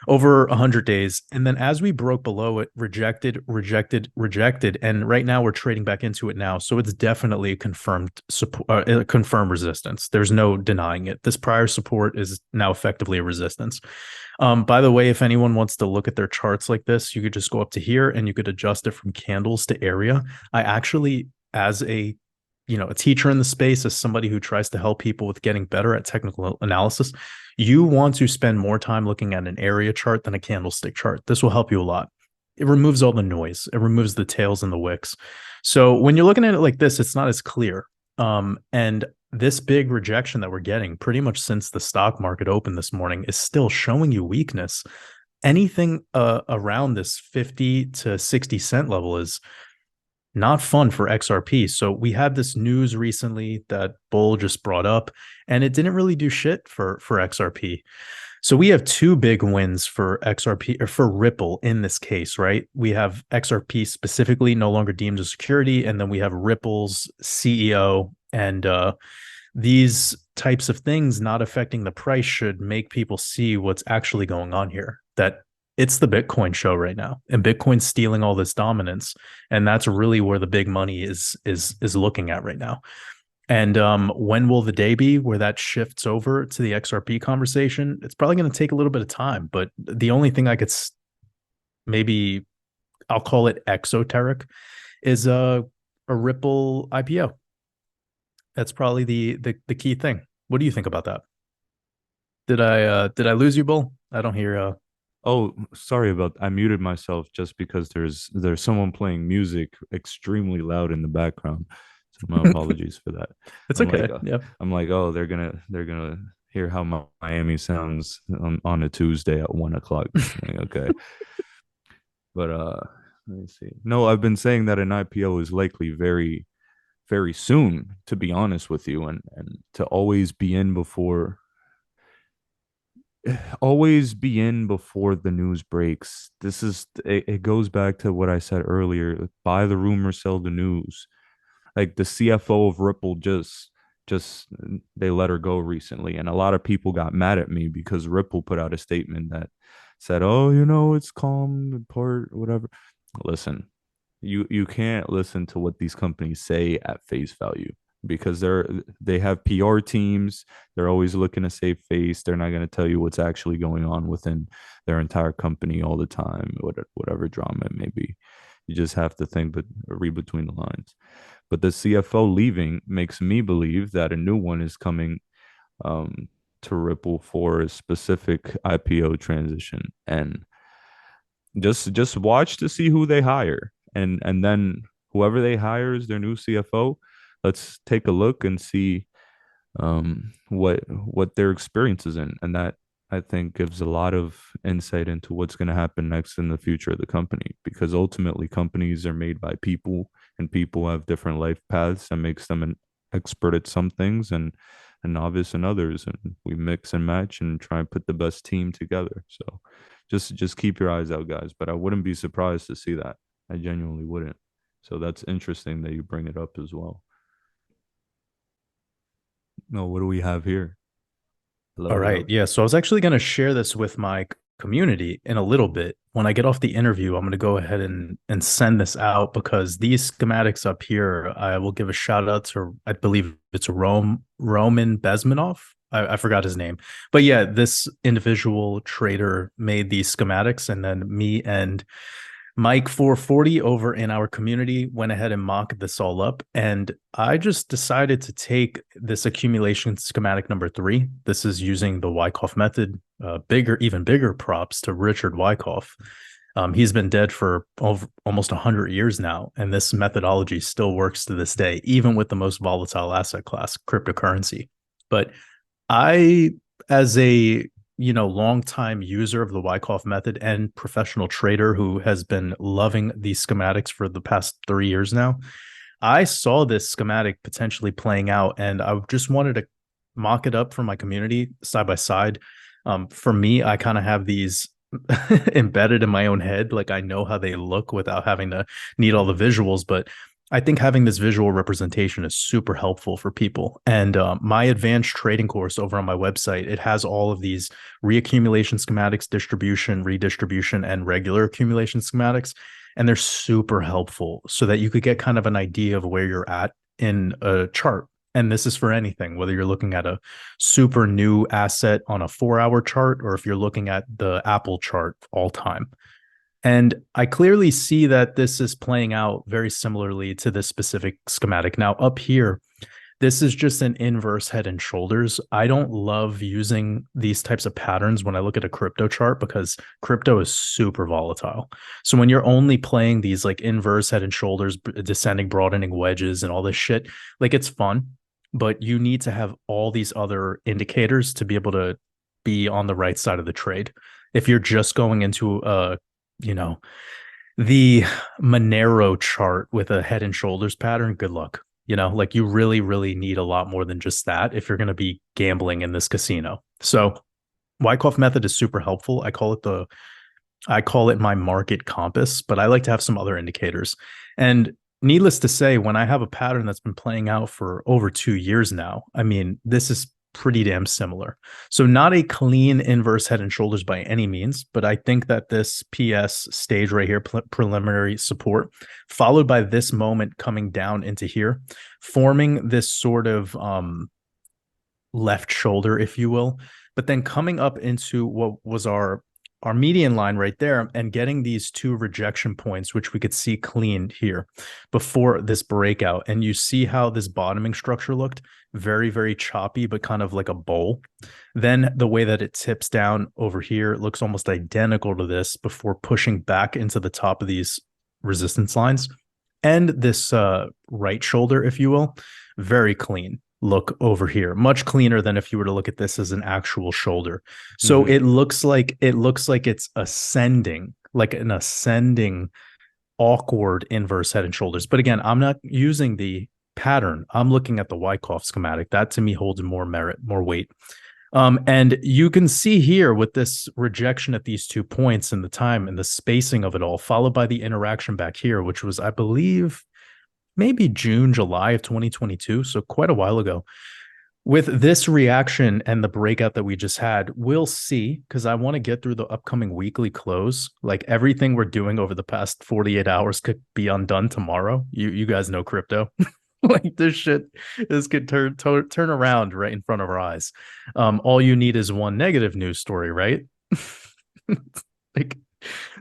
over 100 days. And then as we broke below it, rejected, rejected, rejected. And right now we're trading back into it now. So it's definitely a confirmed support, confirmed resistance. There's no denying it. This prior support is now effectively a resistance. By the way, if anyone wants to look at their charts like this, you could just go up to here and you could adjust it from candles to area. I actually, as a a teacher in the space, as somebody who tries to help people with getting better at technical analysis, you want to spend more time looking at an area chart than a candlestick chart. This will help you a lot. It removes all the noise. It removes the tails and the wicks. So when you're looking at it like this, it's not as clear. And this big rejection that we're getting pretty much since the stock market opened this morning is still showing you weakness. Anything around this 50 to 60 cent level is not fun for XRP. So we had this news recently that Bull just brought up, and it didn't really do shit for XRP. So we have two big wins for XRP, or for Ripple in this case, right? We have XRP specifically no longer deemed a security, and then we have Ripple's CEO. And these types of things not affecting the price should make people see what's actually going on here, that it's the Bitcoin show right now, and Bitcoin's stealing all this dominance, and that's really where the big money is looking at right now. And when will the day be where that shifts over to the XRP conversation? It's probably going to take a little bit of time, but the only thing I could maybe I'll call it exoteric is a Ripple IPO. That's probably the key thing. What do you think about that? Did I lose you, Bull? I don't hear. Oh, sorry about I muted myself just because there's someone playing music extremely loud in the background. So my apologies for that. It's I'm okay. like, Yeah. I'm like, oh, they're gonna hear how Miami sounds on a Tuesday at 1 o'clock. Like, okay. But let me see. No, I've been saying that an IPO is likely very, very soon, to be honest with you, and to always be in before the news breaks. It goes back to what I said earlier. Buy the rumor, sell the news. Like the CFO of Ripple just they let her go recently, and a lot of people got mad at me because Ripple put out a statement that said, "Oh, it's calm, part whatever." Listen, you can't listen to what these companies say at face value, because they have PR teams. They're always looking to save face. They're not going to tell you what's actually going on within their entire company all the time, whatever drama it may be. You just have to think, but read between the lines. But the CFO leaving makes me believe that a new one is coming to Ripple for a specific IPO transition, and just watch to see who they hire, and then whoever they hire is their new CFO. Let's take a look and see what their experience is in, and that I think gives a lot of insight into what's going to happen next in the future of the company, because ultimately companies are made by people, and people have different life paths that makes them an expert at some things and a novice in others, and we mix and match and try and put the best team together. So just keep your eyes out, guys, but I wouldn't be surprised to see that. I genuinely wouldn't. So that's interesting that you bring it up as well. No, what do we have here? Hello, All right. hello. Yeah. So I was actually going to share this with my community in a little bit. When I get off the interview, I'm going to go ahead and send this out, because these schematics up here, I will give a shout out to, I believe it's Roman Bezmenov. I forgot his name. But yeah, this individual trader made these schematics, and then me and Mike 440 over in our community went ahead and mocked this all up. And I just decided to take this accumulation schematic number 3. This is using the Wyckoff method. Even bigger props to Richard Wyckoff. He's been dead for almost 100 years now, and this methodology still works to this day, even with the most volatile asset class, cryptocurrency. But I, as a longtime user of the Wyckoff method and professional trader who has been loving these schematics for the past 3 years now, I saw this schematic potentially playing out, and I just wanted to mock it up for my community side by side. For me, I kind of have these embedded in my own head. Like I know how they look without having to need all the visuals, but I think having this visual representation is super helpful for people. And my advanced trading course over on my website, it has all of these reaccumulation schematics, distribution, redistribution, and regular accumulation schematics. And they're super helpful so that you could get kind of an idea of where you're at in a chart. And this is for anything, whether you're looking at a super new asset on a 4 hour chart, or if you're looking at the Apple chart all time. And I clearly see that this is playing out very similarly to this specific schematic. Now, up here, this is just an inverse head and shoulders. I don't love using these types of patterns when I look at a crypto chart because crypto is super volatile. So when you're only playing these like inverse head and shoulders, descending, broadening wedges, and all this shit, like it's fun, but you need to have all these other indicators to be able to be on the right side of the trade. If you're just going into the Monero chart with a head and shoulders pattern, good luck. Like you really, really need a lot more than just that if you're going to be gambling in this casino. So Wyckoff method is super helpful. I call it my market compass, but I like to have some other indicators. And needless to say, when I have a pattern that's been playing out for over 2 years now, I mean, this is pretty damn similar. So not a clean inverse head and shoulders by any means, but I think that this PS stage right here, preliminary support, followed by this moment coming down into here, forming this sort of left shoulder, if you will, but then coming up into what was our median line right there and getting these two rejection points, which we could see cleaned here before this breakout. And you see how this bottoming structure looked very, very choppy, but kind of like a bowl. Then the way that it tips down over here looks almost identical to this before pushing back into the top of these resistance lines. And this right shoulder, if you will, very clean look over here, much cleaner than if you were to look at this as an actual shoulder. So it looks like it's ascending, like an ascending awkward inverse head and shoulders. But again, I'm not using the pattern. I'm looking at the Wyckoff schematic. That to me holds more merit, more weight. And you can see here with this rejection at these 2 points and the time and the spacing of it all, followed by the interaction back here, which was, I believe, maybe June, July of 2022. So quite a while ago. With this reaction and the breakout that we just had, we'll see, because I want to get through the upcoming weekly close. Like everything we're doing over the past 48 hours could be undone tomorrow. You guys know crypto. Like this could turn around right in front of our eyes. All you need is one negative news story, right? Like,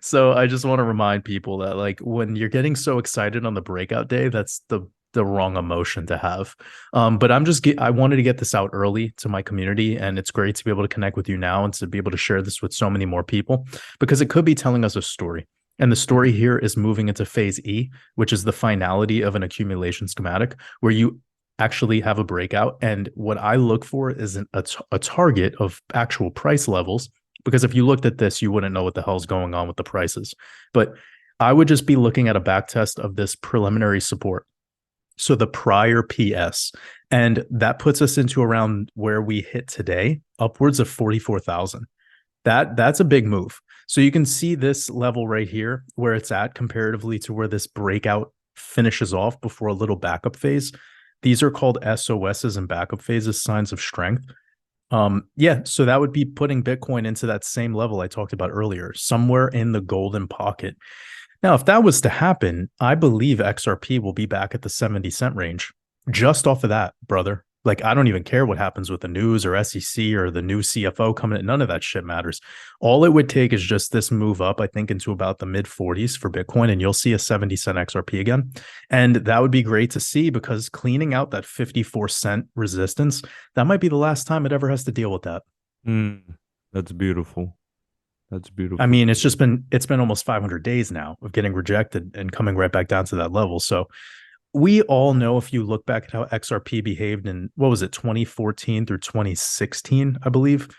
so I just want to remind people that like when you're getting so excited on the breakout day, that's the wrong emotion to have. But I wanted to get this out early to my community, and it's great to be able to connect with you now and to be able to share this with so many more people because it could be telling us a story. And the story here is moving into phase E, which is the finality of an accumulation schematic where you actually have a breakout. And what I look for is a target of actual price levels, because if you looked at this, you wouldn't know what the hell's going on with the prices. But I would just be looking at a back test of this preliminary support. So the prior PS, and that puts us into around where we hit today, upwards of 44,000. That's a big move. So you can see this level right here where it's at comparatively to where this breakout finishes off before a little backup phase. These are called SOSs and backup phases, signs of strength. So that would be putting Bitcoin into that same level I talked about earlier, somewhere in the golden pocket. Now, if that was to happen, I believe XRP will be back at the 70-cent range just off of that, brother. Like, I don't even care what happens with the news or SEC or the new CFO coming in. None of that shit matters. All it would take is just this move up, I think, into about the mid 40s for Bitcoin, and you'll see a 70-cent XRP again. And that would be great to see because cleaning out that 54-cent resistance, that might be the last time it ever has to deal with that. That's beautiful. That's beautiful. I mean, it's been almost 500 days now of getting rejected and coming right back down to that level. So we all know, if you look back at how XRP behaved in, what was it, 2014 through 2016, I believe,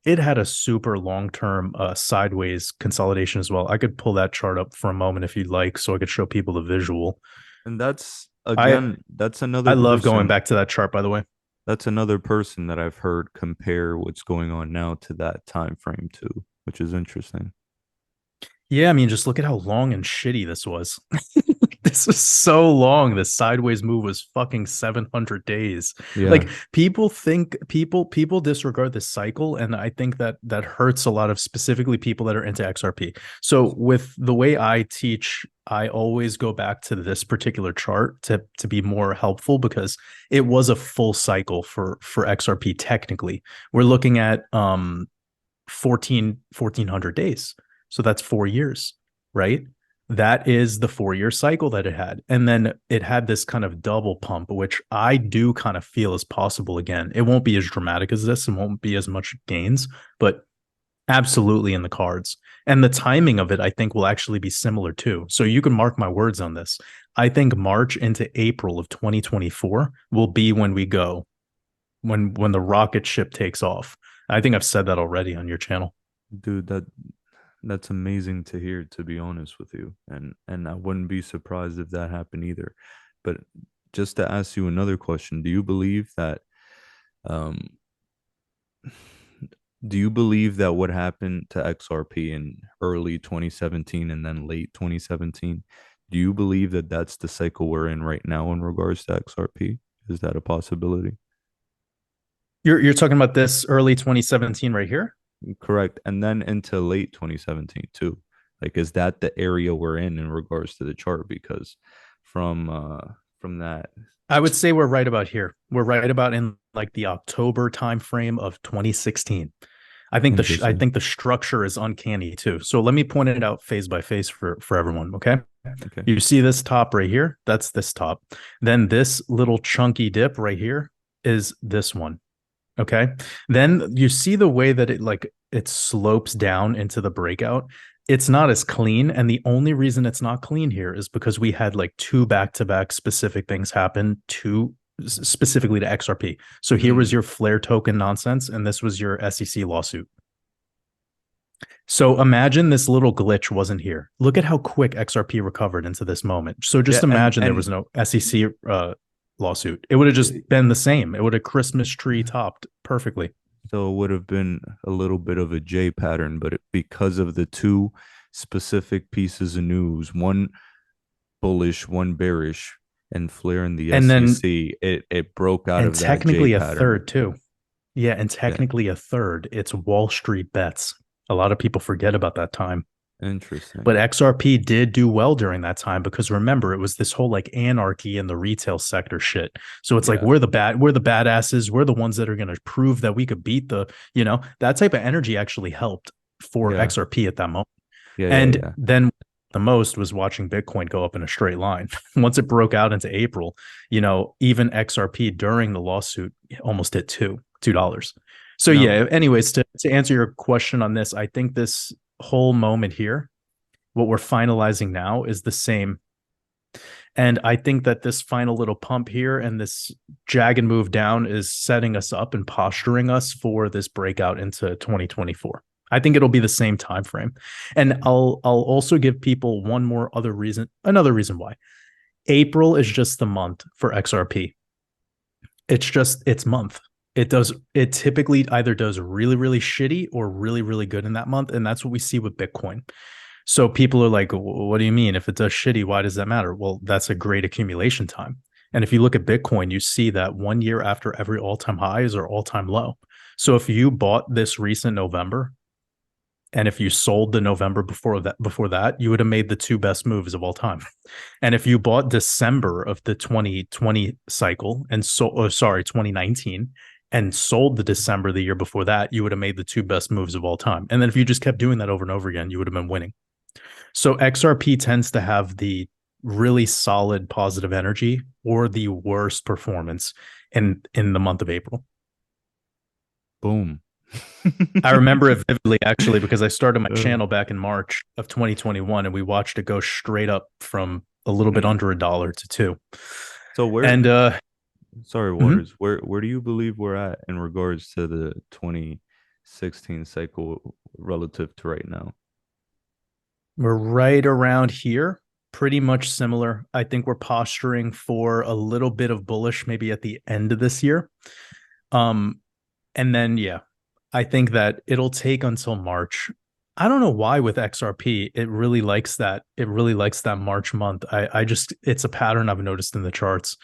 it had a super long-term sideways consolidation as well. I could pull that chart up for a moment if you'd like, so I could show people the visual. And that's, again, that's another I love person. going back to that chart, by the way. That's another person that I've heard compare what's going on now to that time frame too, which is interesting. Yeah, I mean, just look at how long and shitty this was. This was so long. This sideways move was fucking 700 days. Yeah, Like people think people disregard this cycle, and I think that that hurts a lot of specifically people that are into XRP. So with the way I teach, I always go back to this particular chart to be more helpful because it was a full cycle for XRP technically. We're looking at 1400 days. So that's 4 years, right? That is the 4 year cycle that it had. And then it had this kind of double pump, which I do kind of feel is possible again. It won't be as dramatic as this and won't be as much gains, but absolutely in the cards. And the timing of it, I think, will actually be similar too. So you can mark my words on this. I think March into April of 2024 will be when we go, when the rocket ship takes off. I think I've said that already on your channel. dude, that's amazing to hear, to be honest with you. And I wouldn't be surprised if that happened either. But just to ask you another question, um do you believe that what happened to XRP in early 2017 and then late 2017, do you believe that that's the cycle we're in right now in regards to XRP? Is that a possibility? You're talking about this early 2017 right here? Correct. And then into late 2017 too. Like, is that the area we're in regards to the chart? Because from that, I would say we're right about here. We're right about in like the October timeframe of 2016. I interesting. think the structure is uncanny too. So let me point it out phase by phase for everyone. Okay, Okay. you see this top right here? That's this top. Then this little chunky dip right here is this one. Okay. Then you see the way that it slopes down into the breakout. It's not as clean. And the only reason it's not clean here is because we had like two back-to-back specific things happen to specifically to XRP. So here was Mm, your flare token nonsense, and this was your SEC lawsuit. So imagine this little glitch wasn't here. Look at how quick XRP recovered into this moment. So yeah, just and imagine there and was no SEC lawsuit. It would have just been the same. It would have Christmas tree topped perfectly. so it would have been a little bit of a J pattern, but because of the two specific pieces of news, one bullish, one bearish, and Flair in the And then SEC, it broke out and of that J technically a pattern. third too. Yeah, and Yeah, technically a third. It's Wall Street bets. A lot of people forget about that time. interesting. But XRP did do well during that time because remember, it was this whole like anarchy in the retail sector shit. So it's like Yeah, we're the badasses, we're the ones that are going to prove that we could beat that type of energy actually helped for yeah, XRP at that moment. yeah, yeah, And yeah. then the most was watching Bitcoin go up in a straight line. Once it broke out into April, even XRP during the lawsuit almost hit $2. So Now, yeah, anyways, to answer your question on this, I think this whole moment here, what we're finalizing now is the same. And I think that this final little pump here and this jagged move down is setting us up and posturing us for this breakout into 2024. I think it'll be the same time frame. And I'll also give people another reason why. April is just the month for XRP. It's just its month. It typically either does really, really shitty or really, really good in that month. And that's what we see with Bitcoin. So people are like, what do you mean? If it does shitty, why does that matter? Well, that's a great accumulation time. And if you look at Bitcoin, you see that 1 year after every all-time high is our all-time low. So if you bought this recent November and if you sold the November before that, you would have made the two best moves of all time. And if you bought December of the 2020 cycle and 2019 and sold the December the year before that, you would have made the two best moves of all time. And then if you just kept doing that over and over again, you would have been winning. So XRP tends to have the really solid positive energy or the worst performance in the month of April. boom. I remember it vividly actually because I started my Uh, channel back in March of 2021 and we watched it go straight up from a little bit mm. under $1 to 2. So where, And sorry, mhm. Waters, where do you believe we're at in regards to the 2016 cycle relative to right now? We're right around here, pretty much similar. I think we're posturing for a little bit of bullish maybe at the end of this year. Um, and then yeah, I think that it'll take until March. I don't know why with XRP, it really likes that. It really likes that March month. I just it's a pattern I've noticed in the charts.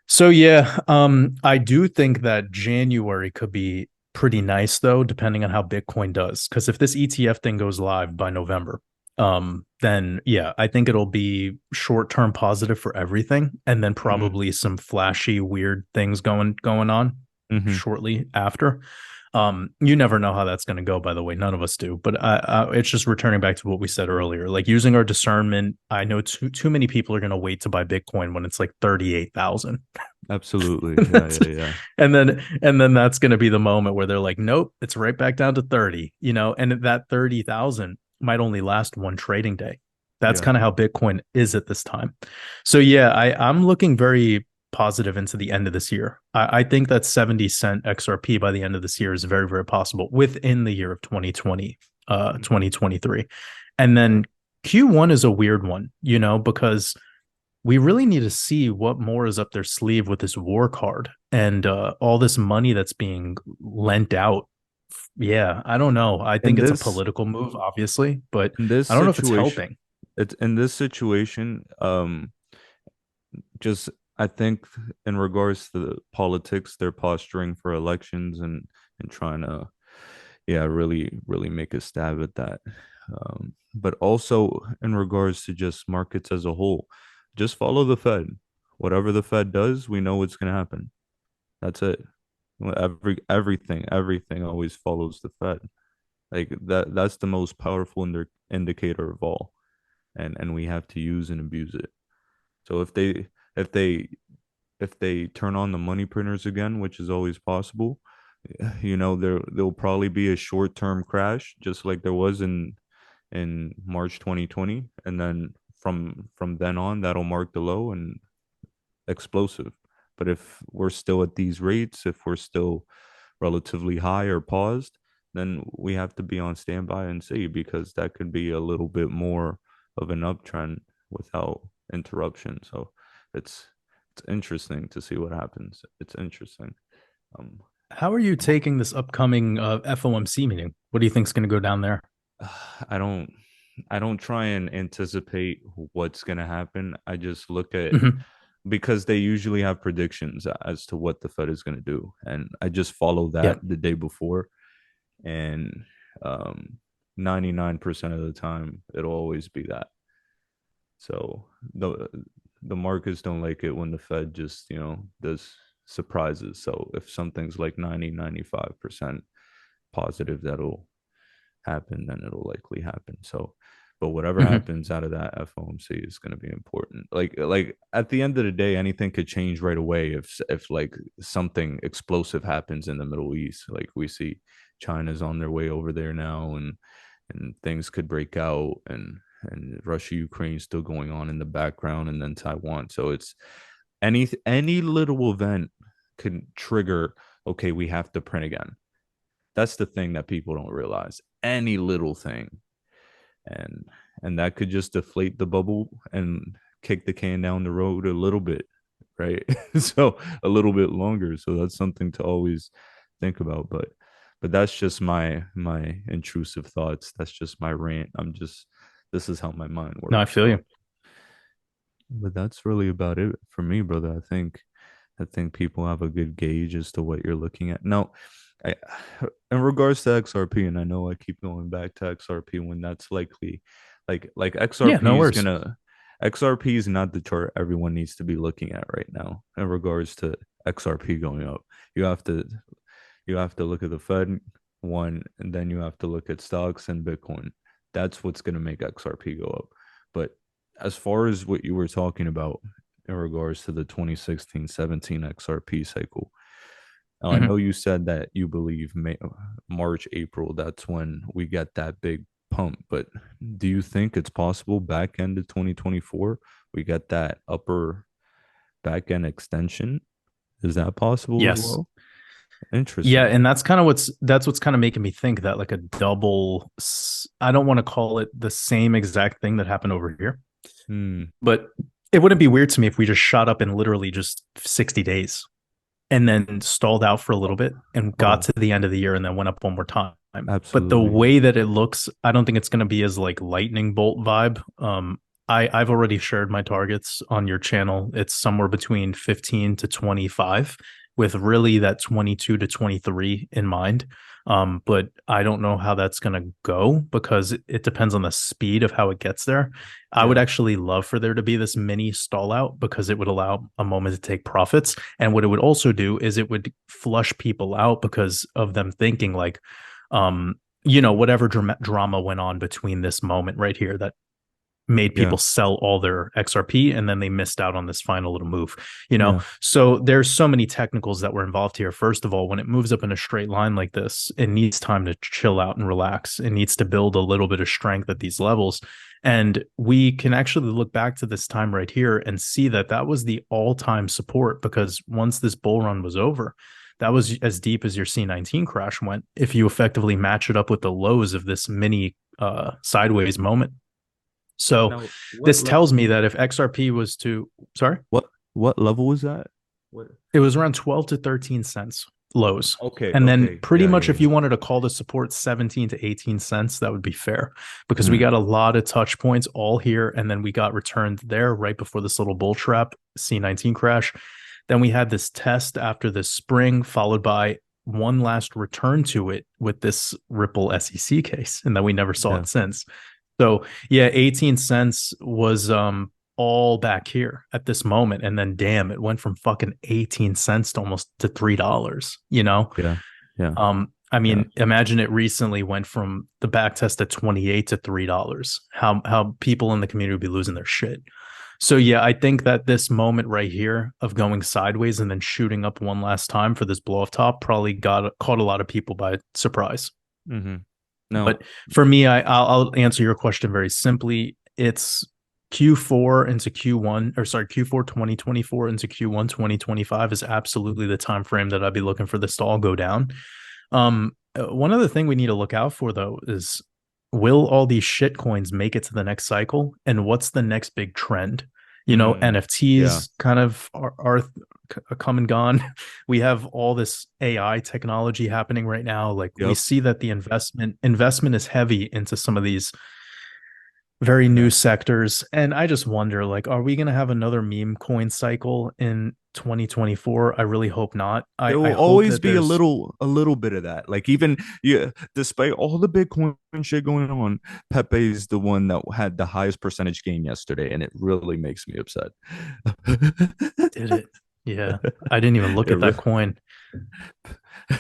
So yeah, I do think that January could be pretty nice though, depending on how Bitcoin does. Because if this ETF thing goes live by November, then yeah, I think it'll be short-term positive for everything, and then Hmm. probably some flashy, weird things going on Hmm. shortly after. You never know how that's going to go, by the way. None of us do, but it's just returning back to what we said earlier, like using our discernment. I know too many people are going to wait to buy Bitcoin when it's like 38,000. Absolutely. Yeah, yeah, yeah. And then that's going to be the moment where they're like, nope, it's right back down to 30, and that 30,000 might only last one trading day. That's Yeah. kind of how Bitcoin is at this time. So yeah, I'm looking very positive into the end of this year. I think that 70 cent XRP by the end of this year is very, very possible within the year of 2020, Mhm. 2023. And then Q1 is a weird one, because we really need to see what more is up their sleeve with this war card and all this money that's being lent out. Yeah, I don't know. I In think it's a this political move, obviously, but in this I don't know if it's situation, helping. it's in this situation, just I think in regards to the politics, they're posturing for elections and trying to, yeah, really make a stab at that. But also in regards to just markets as a whole, just follow the Fed. Whatever the Fed does, we know what's going to happen. That's it. Well, everything always follows the Fed. Like that's the most powerful indicator of all, and we have to use and abuse it. So if they if they turn on the money printers again, which is always possible, there'll probably be a short-term crash, just like there was in March 2020, and then from then on, that'll mark the low and explosive. But if we're still at these rates, if we're still relatively high or paused, then we have to be on standby and see, because that could be a little bit more of an uptrend without interruption. So it's it's interesting to see what happens. It's interesting. Um, How are you taking this upcoming FOMC meeting? What do you think is going to go down there? I don't I don't try and anticipate what's gonna happen. I just look at, Mhm. because they usually have predictions as to what the Fed is gonna do, and I just follow Yeah. that the day before, and um 99% of the time it'll always be that. So the markets don't like it when the Fed just, does surprises. So if something's like 90-95% positive that'll happen, then it'll likely happen. So, but whatever Mhm. happens out of that FOMC is going to be important. Like at the end of the day, anything could change right away if like something explosive happens in the Middle East. Like we see China's on their way over there now, and things could break out, and Russia Ukraine still going on in the background, and then Taiwan. So it's any little event can trigger, okay, we have to print again. That's the thing that people don't realize. Any little thing, and and that could just deflate the bubble and kick the can down the road a little bit, right? So a little bit longer. So that's something to always think about. But that's just my intrusive thoughts. That's just my rant. This is how my mind No, I works. feel So, you. but that's really about it for me, brother. I think people have a good gauge as to what you're looking at. Now, I, in regards to XRP, and I know I keep going back to XRP when that's likely, like Yeah, no XRP is worries. gonna XRP is not the chart everyone needs to be looking at right now in regards to XRP going up. You have to you have to look at the Fed one, and then you have to look at stocks and Bitcoin. That's what's gonna make XRP go up. But as far as what you were talking about in regards to the 2016-17 XRP cycle, I know Mhm. you said that you believe March, April, that's when we get that big pump. But do you think it's possible back end of 2024 we get that upper back end extension? Is that possible as Yes. well? Yeah, Interesting. and that's what's kind of making me think that like a double. I don't want to call it the same exact thing that happened over here, Hmm. but it wouldn't be weird to me if we just shot up in literally just 60 days and then stalled out for a little bit and got Oh, to the end of the year and then went up one more time. But the absolutely. way that it looks, I don't think it's going to be as like lightning bolt vibe. I've already shared my targets on your channel. It's somewhere between 15 to 25, with really that 22 to 23 in mind. But I don't know how that's going to go because it depends on the speed of how it gets there. I would Yeah. actually love for there to be this mini stall out because it would allow a moment to take profits. And what it would also do is it would flush people out because of them thinking like, whatever drama went on between this moment right here that made Yeah. people sell all their XRP and then they missed out on this final little move, you know? Yeah. So there's so many technicals that were involved here. First of all, when it moves up in a straight line like this, it needs time to chill out and relax. It needs to build a little bit of strength at these levels. And we can actually look back to this time right here and see that that was the all-time support because once this bull run was over, that was as deep as your C19 crash went if you effectively match it up with the lows of this mini sideways moment. So Now, what this tells level? me that if XRP was to, sorry, What level was that? What? it was around 12 to 13 cents lows. Okay. And then Okay. pretty Yeah. much Yeah. if you wanted to call the support 17 to 18 cents, that would be fair because we Mhm. got a lot of touch points all here. And then we got returned there right before this little bull trap C19 crash. Then we had this test after this spring, followed by one last return to it with this Ripple SEC case. And then we never saw Yeah. it since. So yeah, 18 cents was all back here at this moment. And then damn, it went from fucking 18 cents to almost to $3, you know? Yeah. Yeah. I Yeah. mean, imagine it recently went from the back test at 28 to $3. How people in the community would be losing their shit. So yeah, I think that this moment right here of going sideways and then shooting up one last time for this blow off top probably caught a lot of people by surprise. Mm-hmm. No. But for me, I'll answer your question very simply. It's Q4 into Q1, or sorry, Q4 2024 into Q1 2025 is absolutely the time frame that I'd be looking for this to all go down. One other thing we need to look out for though is will all these shit coins make it to the next cycle, and what's the next big trend? Yeah. NFTs kind of are come and gone. We have all this AI technology happening right now. Like we Yep. see that the investment is heavy into some of these very Yeah. new sectors. And I just wonder, like, are we going to have another meme coin cycle in 2024? I really hope not. There I will hope always that be there's a little bit of that. Like even yeah, despite all the Bitcoin shit going on, Pepe is the one that had the highest percentage gain yesterday, and it really makes me upset. did it. Yeah. I didn't even look It at that re- coin.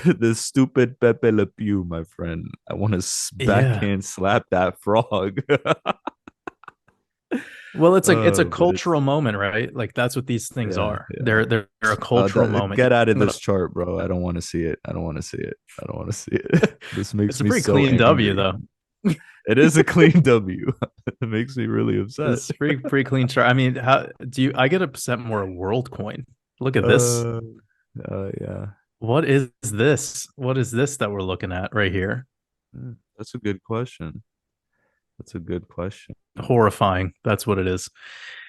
the stupid Pepe Le Pew, my friend. I want to Yeah. backhand slap that frog. Well, it's a But it's cultural moment, right? Like that's what these things yeah, are. yeah. They're a cultural moment. Get out of I'm gonna, this chart, bro. I don't want to see it. I don't want to see it. I don't want to see it. This it's makes a me pretty so clean W angry. though. It is a clean W. It makes me really upset. It's pretty clean chart. I mean, how do you I get upset more world coin. Look at this. Uh, yeah. What is this? What is this that we're looking at right here? That's a good question. That's a good question. Horrifying. That's what it is.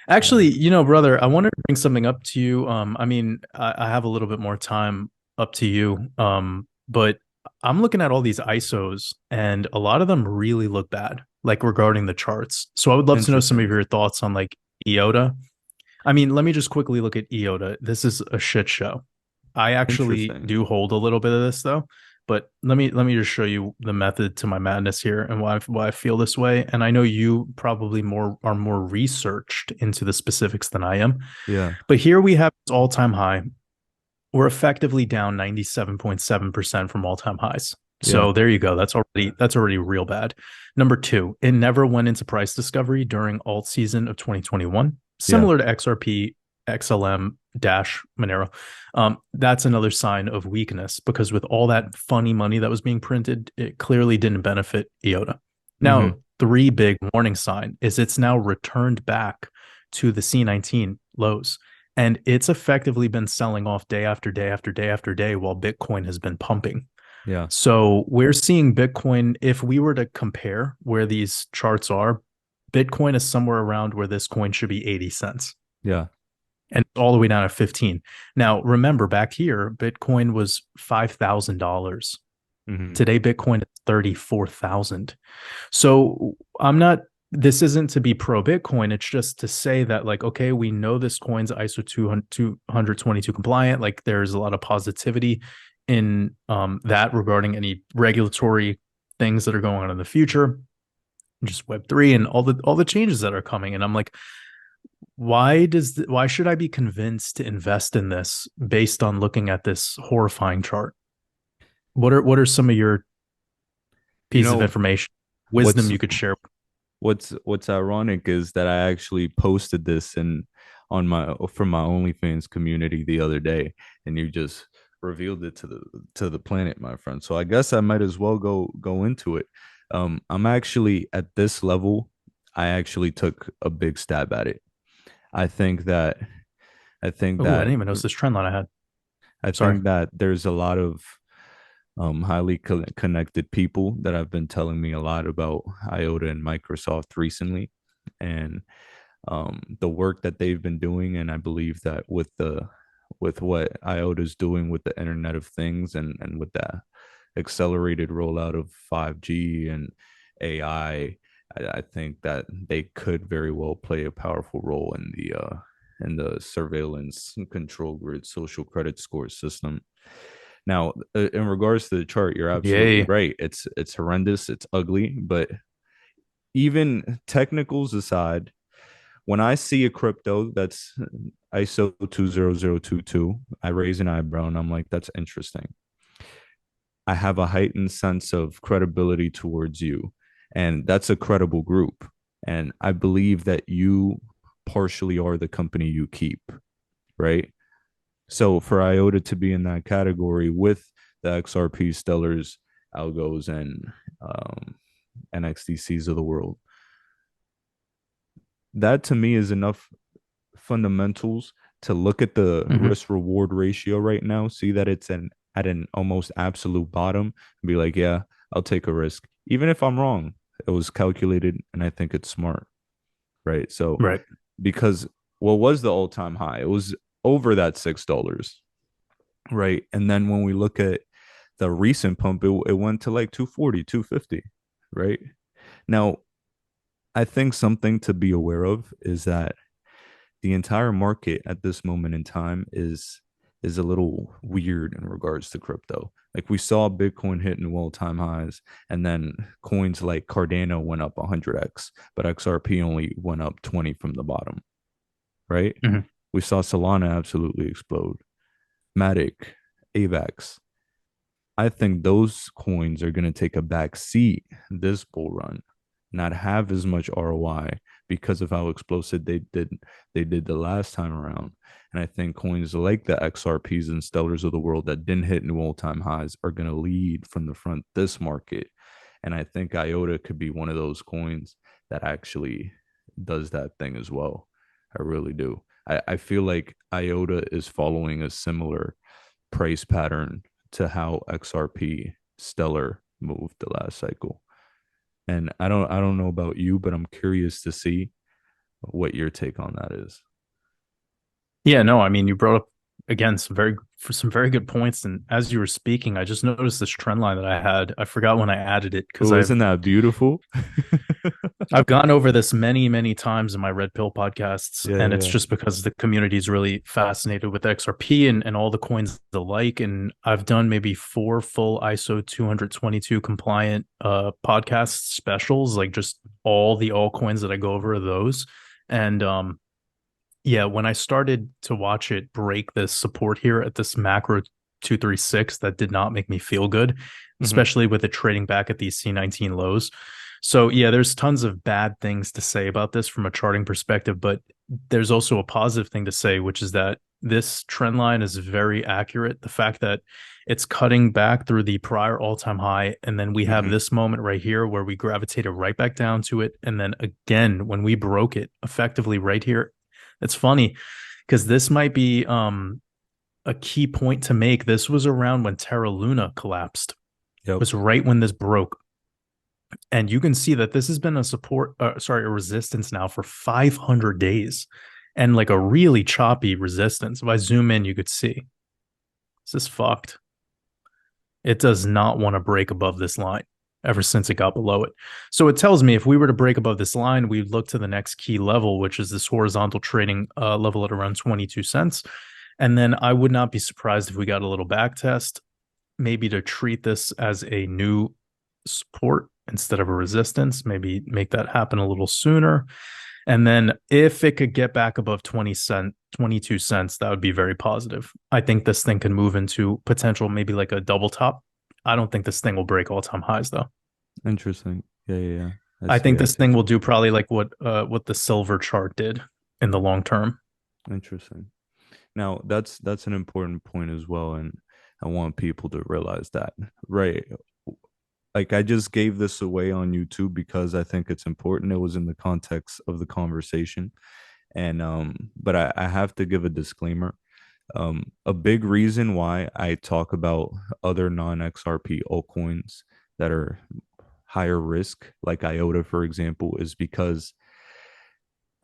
Yeah. Actually, brother, I want to bring something up to you. I mean, I have a little bit more time up to you. But I'm looking at all these ISOs and a lot of them really look bad, like regarding the charts. So I would love to know some of Interesting. your thoughts on like IOTA. I mean, let me just quickly look at IOTA. This is a shit show. I actually Interesting. do hold a little bit of this though, but let me just show you the method to my madness here and why I feel this way. And I know you probably are more researched into the specifics than I am. Yeah. But here we have this all-time high. We're effectively down 97.7% from all-time highs. Yeah. So there you go. That's already real bad. Number two, it never went into price discovery during alt season of 2021, Yeah. similar to XRP, XLM, Dash, Monero. That's another sign of weakness because with all that funny money that was being printed, it clearly didn't benefit IOTA. Now, Mm-hmm. three big warning sign is it's now returned back to the C19 lows. And it's effectively been selling off day after day after day after day while Bitcoin has been pumping. Yeah. So we're seeing Bitcoin, if we were to compare where these charts are, Bitcoin is somewhere around where this coin should be 80 cents. Yeah. and all the way down to 15. Now, remember back here, Bitcoin was $5,000. Mhm. Today, Bitcoin is 34,000. So this isn't to be pro Bitcoin. It's just to say that, like, okay, we know this coin's ISO 222 compliant. Like, there's a lot of positivity in that regarding any regulatory things that are going on in the future, just Web3 and all the changes that are coming. And I'm like, why should I be convinced to invest in this based on looking at this horrifying chart? What are some of your You pieces of know, information, wisdom what's you could share? what's ironic is that I actually posted this in on my from my OnlyFans community the other day, and you just revealed it to the planet, my friend. So I guess I might as well go into it. I'm actually at this level. I actually took a big stab at it. I think that I think Oh, I that didn't even notice this trend line I had. I Sorry. think that there's a lot of highly connected people that have been telling me a lot about IOTA and Microsoft recently, and the work that they've been doing. And I believe that with what IOTA is doing with the Internet of Things, and with that accelerated rollout of 5G and AI, I think that they could very well play a powerful role in the surveillance control grid social credit score system. Now, in regards to the chart, you're absolutely Yay. right. It's horrendous. It's ugly. But even technicals aside, when I see a crypto that's ISO 20022, I raise an eyebrow and I'm like, that's interesting. I have a heightened sense of credibility towards you, and that's a credible group. And I believe that you partially are the company you keep, right? So for IOTA to be in that category with the XRP Stellars, Algos, and NXDCs of the world, that to me is enough fundamentals to look at the Mm-hmm. risk reward ratio right now, see that it's at an almost absolute bottom, and be like, yeah, I'll take a risk. Even if I'm wrong, it was calculated and I think it's smart, right? So, Right. because what was the all time high? It was over that $6, right? And then when we look at the recent pump, it went to like 240, 250, right? Now, I think something to be aware of is that the entire market at this moment in time is a little weird in regards to crypto. Like, we saw Bitcoin hit new all-time highs, and then coins like Cardano went up 100x, but XRP only went up 20 from the bottom, right? Mm-hmm. We saw Solana absolutely explode. Matic, AVAX. I think those coins are going to take a back seat this bull run, not have as much ROI because of how explosive they did the last time around. And I think coins like the XRPs and Stellars of the world that didn't hit new all-time highs are going to lead from the front this market. And I think IOTA could be one of those coins that actually does that thing as well. I really do. I feel like IOTA is following a similar price pattern to how XRP Stellar moved the last cycle. And I don't know about you, but I'm curious to see what your take on that is. Yeah, no, I mean, you brought up again some very good points. And as you were speaking, I just noticed this trend line that I had. I forgot when I added it because Oh, isn't that beautiful? I've gone over this many times in my Red Pill podcasts, Yeah, and yeah, it's yeah. just because the community is really fascinated with XRP and all the coins alike. And I've done maybe 4 full ISO 222 compliant podcast specials, like just all the altcoins that I go over are those. And yeah, when I started to watch it break this support here at this macro 236, that did not make me feel good, Mhm. especially with it trading back at these C19 lows. So yeah, there's tons of bad things to say about this from a charting perspective, but there's also a positive thing to say, which is that this trend line is very accurate. The fact that it's cutting back through the prior all-time high, and then we have Mhm. this moment right here where we gravitated right back down to it, and then again when we broke it effectively right here. It's funny because this might be a key point to make. This was around when Terra Luna collapsed. It Yep. was right when this broke. And you can see that this has been a a resistance now for 500 days. and like a really choppy resistance. If I zoom in, you could see this is fucked. It does not want to break above this line ever since it got below it. So it tells me if we were to break above this line, we'd look to the next key level, which is this horizontal trading level at around 22 cents. And then I would not be surprised if we got a little back test, maybe to treat this as a new support instead of a resistance, maybe make that happen a little sooner. And then if it could get back above 22 cents, that would be very positive. I think this thing can move into potential, maybe like a double top. I don't think this thing will break all-time highs though. Interesting. Yeah. I think this thing see. will do probably like what the silver chart did in the long term. Interesting. Now that's an important point as well, and I want people to realize that, right? Like I just gave this away on YouTube because I think it's important. It was in the context of the conversation, and but I have to give a disclaimer. A big reason why I talk about other non-XRP altcoins that are higher risk, like IOTA, for example, is because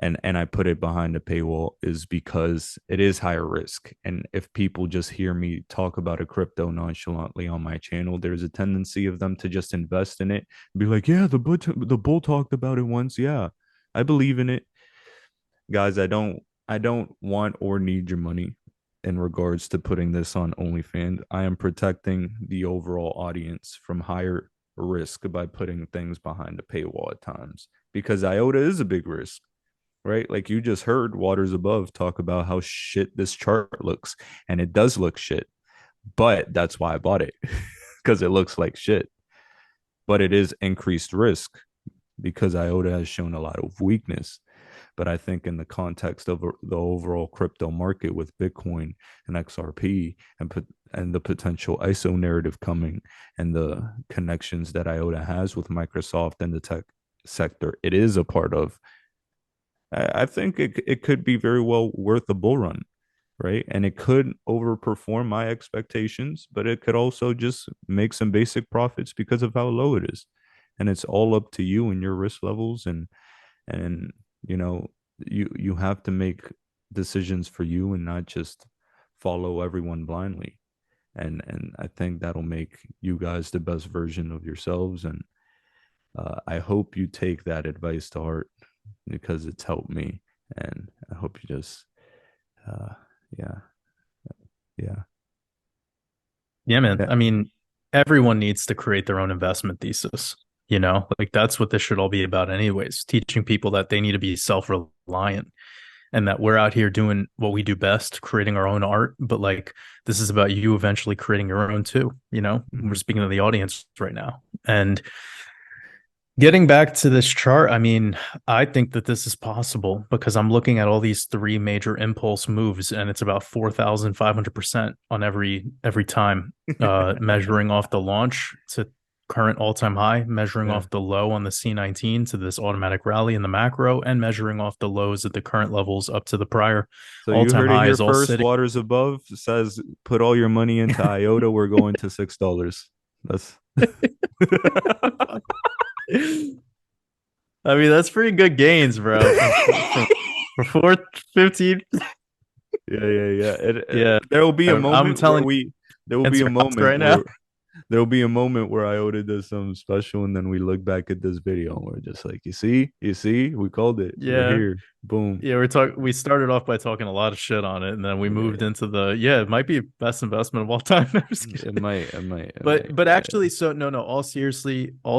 and I put it behind a paywall is because it is higher risk. And if people just hear me talk about a crypto nonchalantly on my channel, there's a tendency of them to just invest in it and be like, yeah, the bull talked about it once. Yeah, I believe in it. Guys, I don't want or need your money in regards to putting this on OnlyFans. I am protecting the overall audience from higher risk by putting things behind a paywall at times because IOTA is a big risk, right? Like you just heard Waters Above talk about how shit this chart looks, and it does look shit, but that's why I bought it because it looks like shit. But it is increased risk because IOTA has shown a lot of weakness. But I think in the context of the overall crypto market with Bitcoin and XRP and the potential ISO narrative coming and the connections that IOTA has with Microsoft and the tech sector, it is a part of. I think it could be very well worth a bull run, right? And it could overperform my expectations, but it could also just make some basic profits because of how low it is. And it's all up to you and your risk levels and you know you have to make decisions for you and not just follow everyone blindly. And I think that'll make you guys the best version of yourselves. And I hope you take that advice to heart because it's helped me. And I hope you just, uh, yeah, yeah, Yeah, man. yeah. I mean, everyone needs to create their own investment thesis. Like that's what this should all be about, anyways. Teaching people that they need to be self-reliant and that we're out here doing what we do best, creating our own art. But like, this is about you eventually creating your own too. We're Mhm. speaking to the audience right now. And getting back to this chart, I mean, I think that this is possible because I'm looking at all these three major impulse moves, and it's about 4,500% on every time, measuring off the launch to current all-time high, measuring Yeah. off the low on the C19 to this automatic rally in the macro, and measuring off the lows at the current levels up to the prior So you all-time heard it high here is all first. sitting. Waters Above says, put all your money into IOTA. We're going to $6. That's I mean, that's pretty good gains, bro. For 415. yeah. Yeah, There will be a I'm moment where telling we. There will you, be a Scouts moment right now. where there will be a moment where IOTA does something special, and then we look back at this video and we're just like, you see, we called it. We're Yeah, here. Boom. yeah. We started off by talking a lot of shit on it, and then we moved Yeah, into it might be best investment of all time. I'm just it kidding. might, it might, it might. But actually, so no, all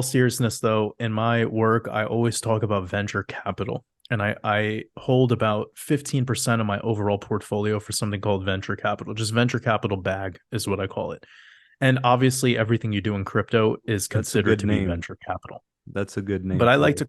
seriousness though, in my work, I always talk about venture capital. And I hold about 15% of my overall portfolio for something called venture capital. Just venture capital bag is what I call it. And obviously, everything you do in crypto is That's a considered good to be name. venture capital. That's a good name But I for like it. to,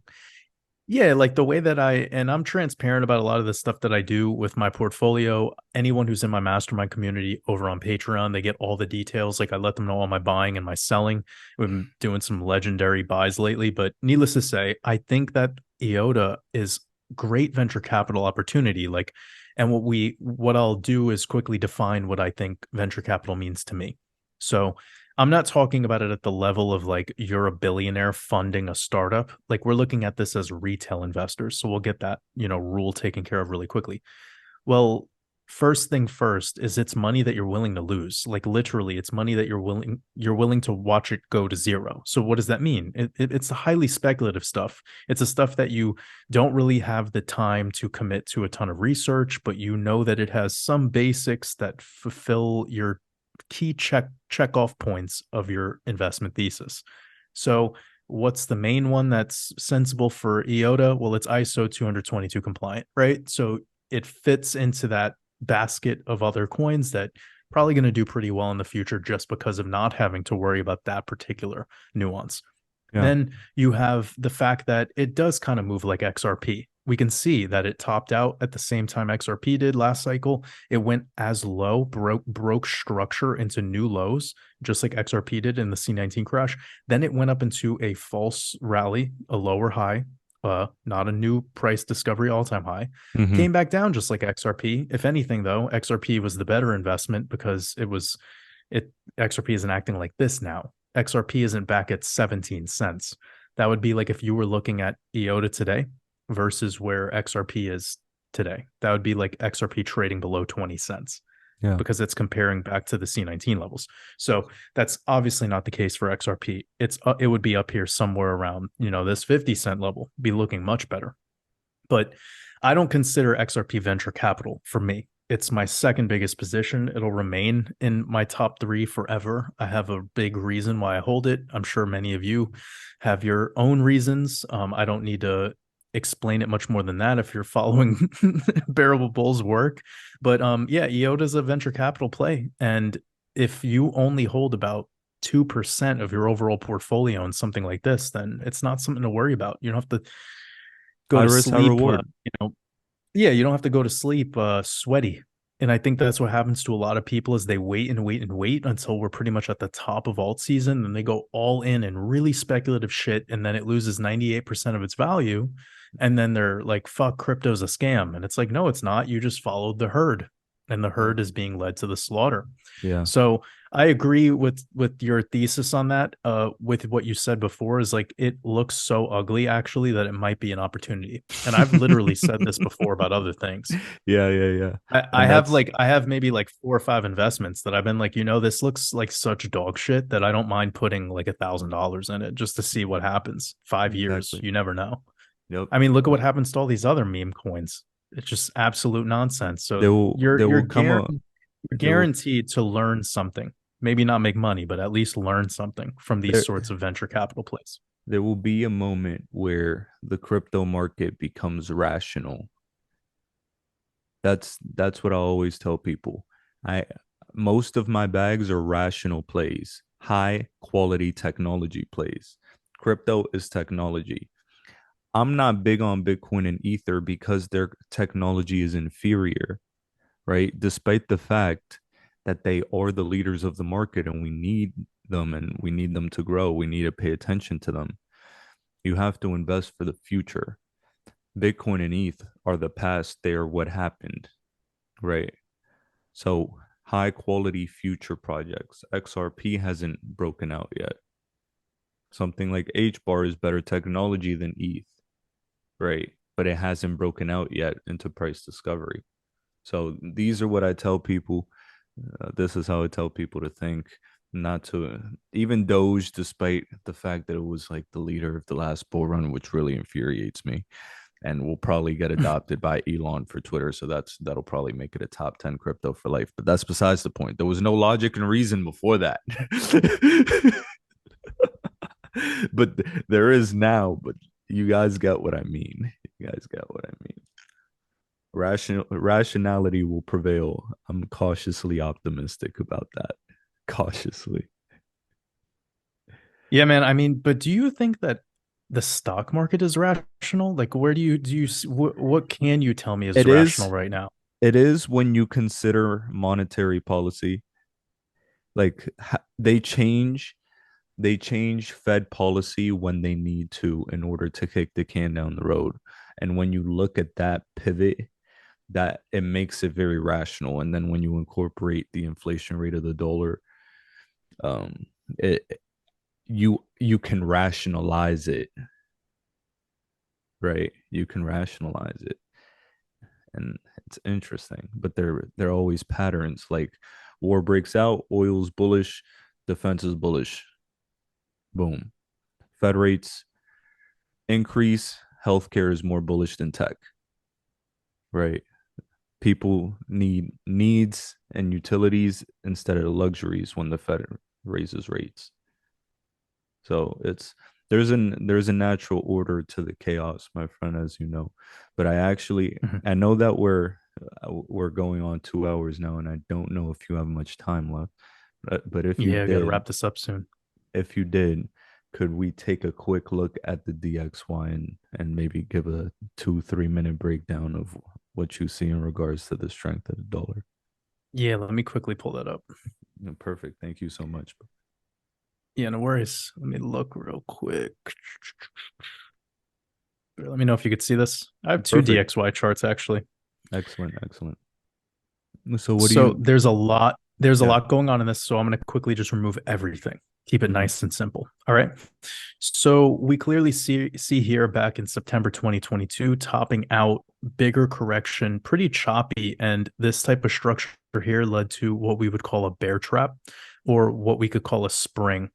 yeah, like the way that and I'm transparent about a lot of the stuff that I do with my portfolio. Anyone who's in my mastermind community over on Patreon, they get all the details. Like I let them know all my buying and my selling. We've been doing some legendary buys lately. But needless to say, I think that IOTA is great venture capital opportunity. Like, and what I'll do is quickly define what I think venture capital means to me. So I'm not talking about it at the level of like you're a billionaire funding a startup. Like we're looking at this as retail investors. So we'll get that, rule taken care of really quickly. Well, first thing first is it's money that you're willing to lose. Like literally, it's money that you're willing to watch it go to zero. So what does that mean? It's the highly speculative stuff. It's the stuff that you don't really have the time to commit to a ton of research, but you know that it has some basics that fulfill your key check off points of your investment thesis. So what's the main one that's sensible for IOTA? Well, it's ISO 222 compliant, right? So it fits into that basket of other coins that probably going to do pretty well in the future just because of not having to worry about that particular nuance. Yeah. Then you have the fact that it does kind of move like XRP. We can see that it topped out at the same time XRP did last cycle. It went as low, broke structure into new lows, just like XRP did in the C19 crash. Then it went up into a false rally, a lower high, not a new price discovery all-time high. Mm-hmm. Came back down just like XRP. If anything, though, XRP was the better investment because XRP isn't acting like this now. XRP isn't back at 17 cents. That would be like if you were looking at IOTA today versus where XRP is today. That would be like XRP trading below 20 cents Yeah. because it's comparing back to the C19 levels. So that's obviously not the case for XRP. It would be up here somewhere around, this 50-cent level, be looking much better. But I don't consider XRP venture capital for me. It's my second biggest position. It'll remain in my top 3 forever. I have a big reason why I hold it. I'm sure many of you have your own reasons. I don't need to explain it much more than that if you're following Bearable Bull's work. But yeah, IOTA is a venture capital play. And if you only hold about 2% of your overall portfolio in something like this, then it's not something to worry about. You don't have to go High to risk, high sleep, reward. yeah, you don't have to go to sleep sweaty. And I think that's what happens to a lot of people is they wait and wait and wait until we're pretty much at the top of alt season. And they go all in and really speculative shit. And then it loses 98% of its value. And then they're like, fuck, crypto's a scam. And it's like, no, it's not. You just followed the herd. And the herd is being led to the slaughter. Yeah. So I agree with your thesis on that. With what you said before is like it looks so ugly actually that it might be an opportunity. And I've literally said this before about other things. Yeah, yeah, yeah. I And have that's I have maybe like 4 or 5 investments that I've been like, this looks like such dog shit that I don't mind putting like $1,000 in it just to see what happens. 5 years, exactly. you never know. Yep. I mean, look at what happens to all these other meme coins. It's just absolute nonsense. So There will come a you're there will guaranteed to learn something. Maybe not make money, but at least learn something from these there sorts of venture capital plays. there will be a moment where the crypto market becomes rational. That's what I always tell people. I Most of my bags are rational plays, high quality technology plays. Crypto is technology. I'm not big on Bitcoin and Ether because their technology is inferior, right? Despite the fact that they are the leaders of the market and we need them and we need them to grow. We need to pay attention to them. You have to invest for the future. Bitcoin and ETH are the past, they are what happened, right? So high quality future projects. XRP hasn't broken out yet. Something like HBAR is better technology than ETH, right? But it hasn't broken out yet into price discovery. So these are what I tell people. This is how I tell people to think, not to even Doge, despite the fact that it was like the leader of the last bull run, which really infuriates me, and will probably get adopted by Elon for Twitter. So that'll probably make it a top 10 crypto for life. But that's besides the point. There was no logic and reason before that. But there is now. But you guys get what I mean. You guys get what I mean. Rationality will prevail. I'm cautiously optimistic about that. Cautiously. Yeah, man. I mean, but do you think that the stock market is rational? Like, where what can you tell me is It rational is right now? it is when you consider monetary policy. Like they change Fed policy when they need to in order to kick the can down the road. And when you look at that pivot, that it makes it very rational. And then when you incorporate the inflation rate of the dollar, um, it you can rationalize it, right? You can rationalize it, and it's interesting. But they're always patterns. Like war breaks out, oil's bullish, defense is bullish. Boom. Fed rates increase, healthcare is more bullish than tech, right? People need needs and utilities instead of luxuries when the Fed raises rates. So there's a natural order to the chaos, my friend, as you know. But I know that we're going on 2 hours now, and I don't know if you have much time left. But Yeah, I got to wrap this up soon. if you did, could we take a quick look at the DXY and maybe give a 2 3 minute breakdown of what you see in regards to the strength of the dollar? Yeah, let me quickly pull that up. Perfect. Thank you so much. Yeah, no worries. Let me look real quick. Let me know if you could see this. I have two Perfect. DXY charts actually. Excellent. Excellent. So what do So you? there's a Yeah. lot going on in this. So I'm going to quickly just remove everything. Keep it Mhm. nice and simple. All right. So we clearly see here back in September 2022, topping out bigger correction, pretty choppy. And this type of structure here led to what we would call a bear trap, or what we could call a spring.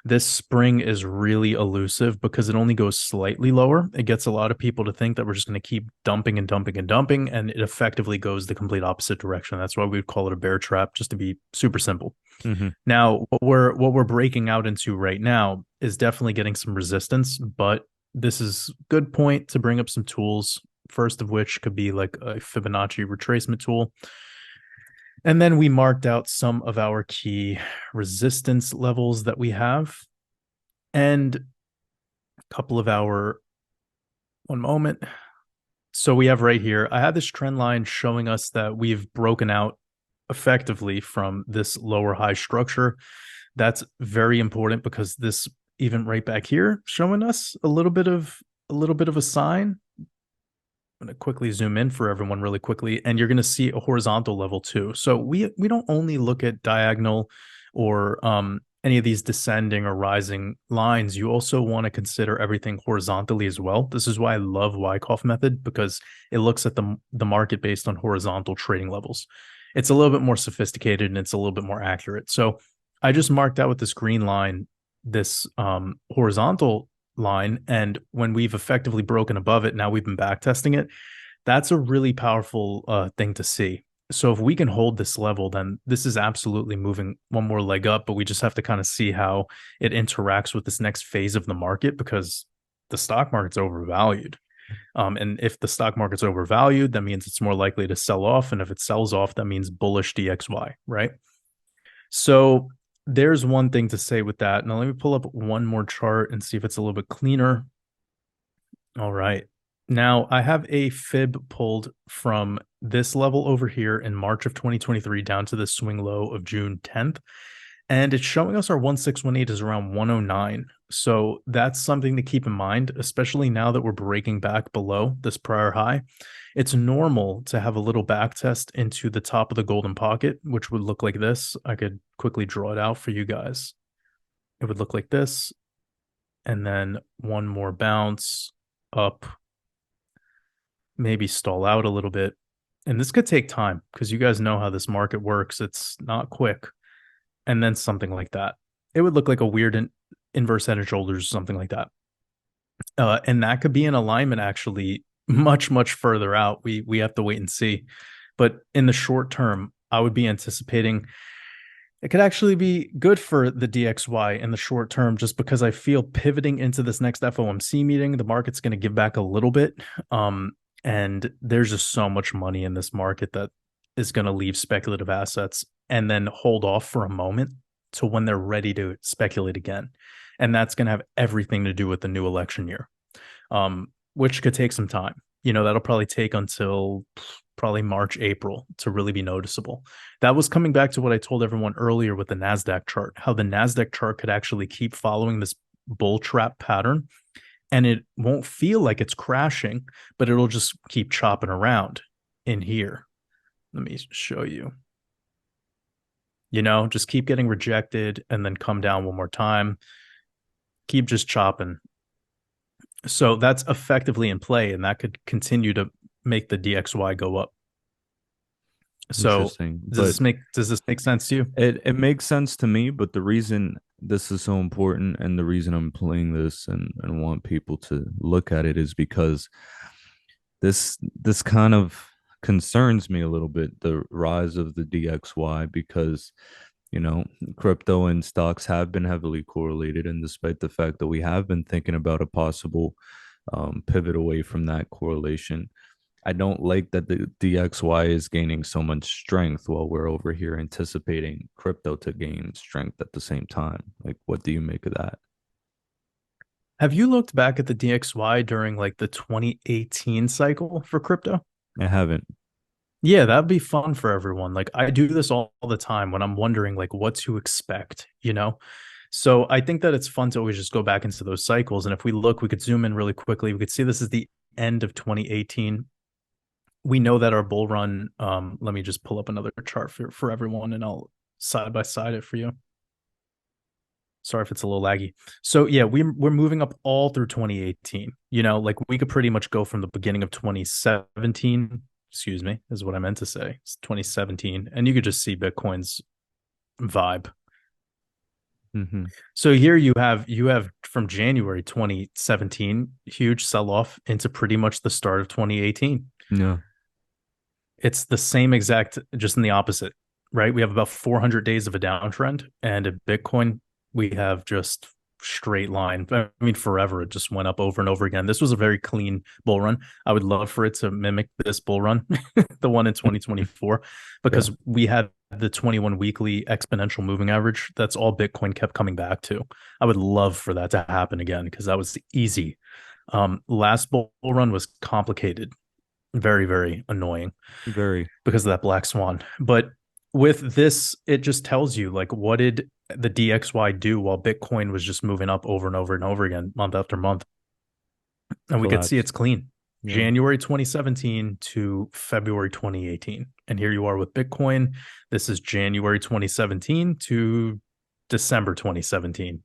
This spring is really elusive because it only goes slightly lower. It gets a lot of people to think that we're just going to keep dumping and dumping and dumping, and it effectively goes the complete opposite direction. That's why we would call it a bear trap, just to be super simple. Mhm. Now, what we're breaking out into right now is definitely getting some resistance, but this is a good point to bring up some tools. First of which could be like a Fibonacci retracement tool. And then we marked out some of our key resistance levels that we have. And a couple of our, one moment. So we have right here, I have this trend line showing us that we've broken out effectively from this lower high structure. That's very important because this, even right back here, showing us a little bit of a sign. I'm going to quickly zoom in for everyone really quickly, and you're going to see a horizontal level too. So we don't only look at diagonal or any of these descending or rising lines. You also want to consider everything horizontally as well. This is why I love Wyckoff method, because it looks at the market based on horizontal trading levels. It's a little bit more sophisticated and it's a little bit more accurate. So I just marked out with this green line this horizontal line, and when we've effectively broken above it, now we've been back testing it. That's a really powerful thing to see. So if we can hold this level, then this is absolutely moving one more leg up, but we just have to kind of see how it interacts with this next phase of the market, because the stock market's overvalued. And if the stock market's overvalued, that means it's more likely to sell off, and if it sells off, that means bullish DXY, right? So there's one thing to say with that. Now let me pull up one more chart and see if it's a little bit cleaner. All right. Now I have a fib pulled from this level over here in March of 2023 down to the swing low of June 10th. And it's showing us our 1618 is around 109. So that's something to keep in mind, especially now that we're breaking back below this prior high. It's normal to have a little back test into the top of the golden pocket, which would look like this. I could quickly draw it out for you guys. It would look like this. And then one more bounce up, maybe stall out a little bit. And this could take time because you guys know how this market works. It's not quick. And then something like that. It would look like a weird inverse head and shoulders, something like that. And that could be an alignment actually much, much further out. We have to wait and see. But in the short term, I would be anticipating it could actually be good for the DXY in the short term, just because I feel pivoting into this next FOMC meeting, the market's going to give back a little bit. And there's just so much money in this market that is going to leave speculative assets and then hold off for a moment to when they're ready to speculate again. And that's going to have everything to do with the new election year, which could take some time. That'll probably take until probably March, April to really be noticeable. That was coming back to what I told everyone earlier with the NASDAQ chart, how the NASDAQ chart could actually keep following this bull trap pattern, and it won't feel like it's crashing, but it'll just keep chopping around in here. Let me show you. Just keep getting rejected and then come down one more time. Keep just chopping. So that's effectively in play, and that could continue to make the DXY go up. So Interesting. But does this make sense to you? it makes sense to me, but the reason this is so important and the reason I'm playing this and want people to look at it is because this kind of concerns me a little bit, the rise of the DXY, because crypto and stocks have been heavily correlated, and despite the fact that we have been thinking about a possible pivot away from that correlation, I don't like that the DXY is gaining so much strength while we're over here anticipating crypto to gain strength at the same time. Like, what do you make of that? Have you looked back at the DXY during like the 2018 cycle for crypto? I haven't. Yeah, that'd be fun for everyone. Like I do this all the time when I'm wondering like what to expect. So I think that it's fun to always just go back into those cycles. And if we look, we could zoom in really quickly. We could see this is the end of 2018. We know that our bull run, let me just pull up another chart for everyone and I'll side by side it for you. Sorry if it's a little laggy. So yeah, we're moving up all through 2018. Like we could pretty much go from the beginning of 2017, excuse me, is what I meant to say. It's 2017. And you could just see Bitcoin's vibe. Mm-hmm. So here you have from January 2017, huge sell-off into pretty much the start of 2018. Yeah. It's the same exact, just in the opposite, right? We have about 400 days of a downtrend, and at Bitcoin, we have just straight line. I mean, forever, it just went up over and over again. This was a very clean bull run. I would love for it to mimic this bull run, the one in 2024, because we had the 21 weekly exponential moving average. That's all Bitcoin kept coming back to. I would love for that to happen again because that was easy. Last bull run was complicated, very, very annoying Very. because of that black swan. But with this, it just tells you like what did the DXY do while Bitcoin was just moving up over and over and over again, month after month. And we could see it's clean. Yeah. January 2017 to February 2018. And here you are with Bitcoin. This is January 2017 to December 2017.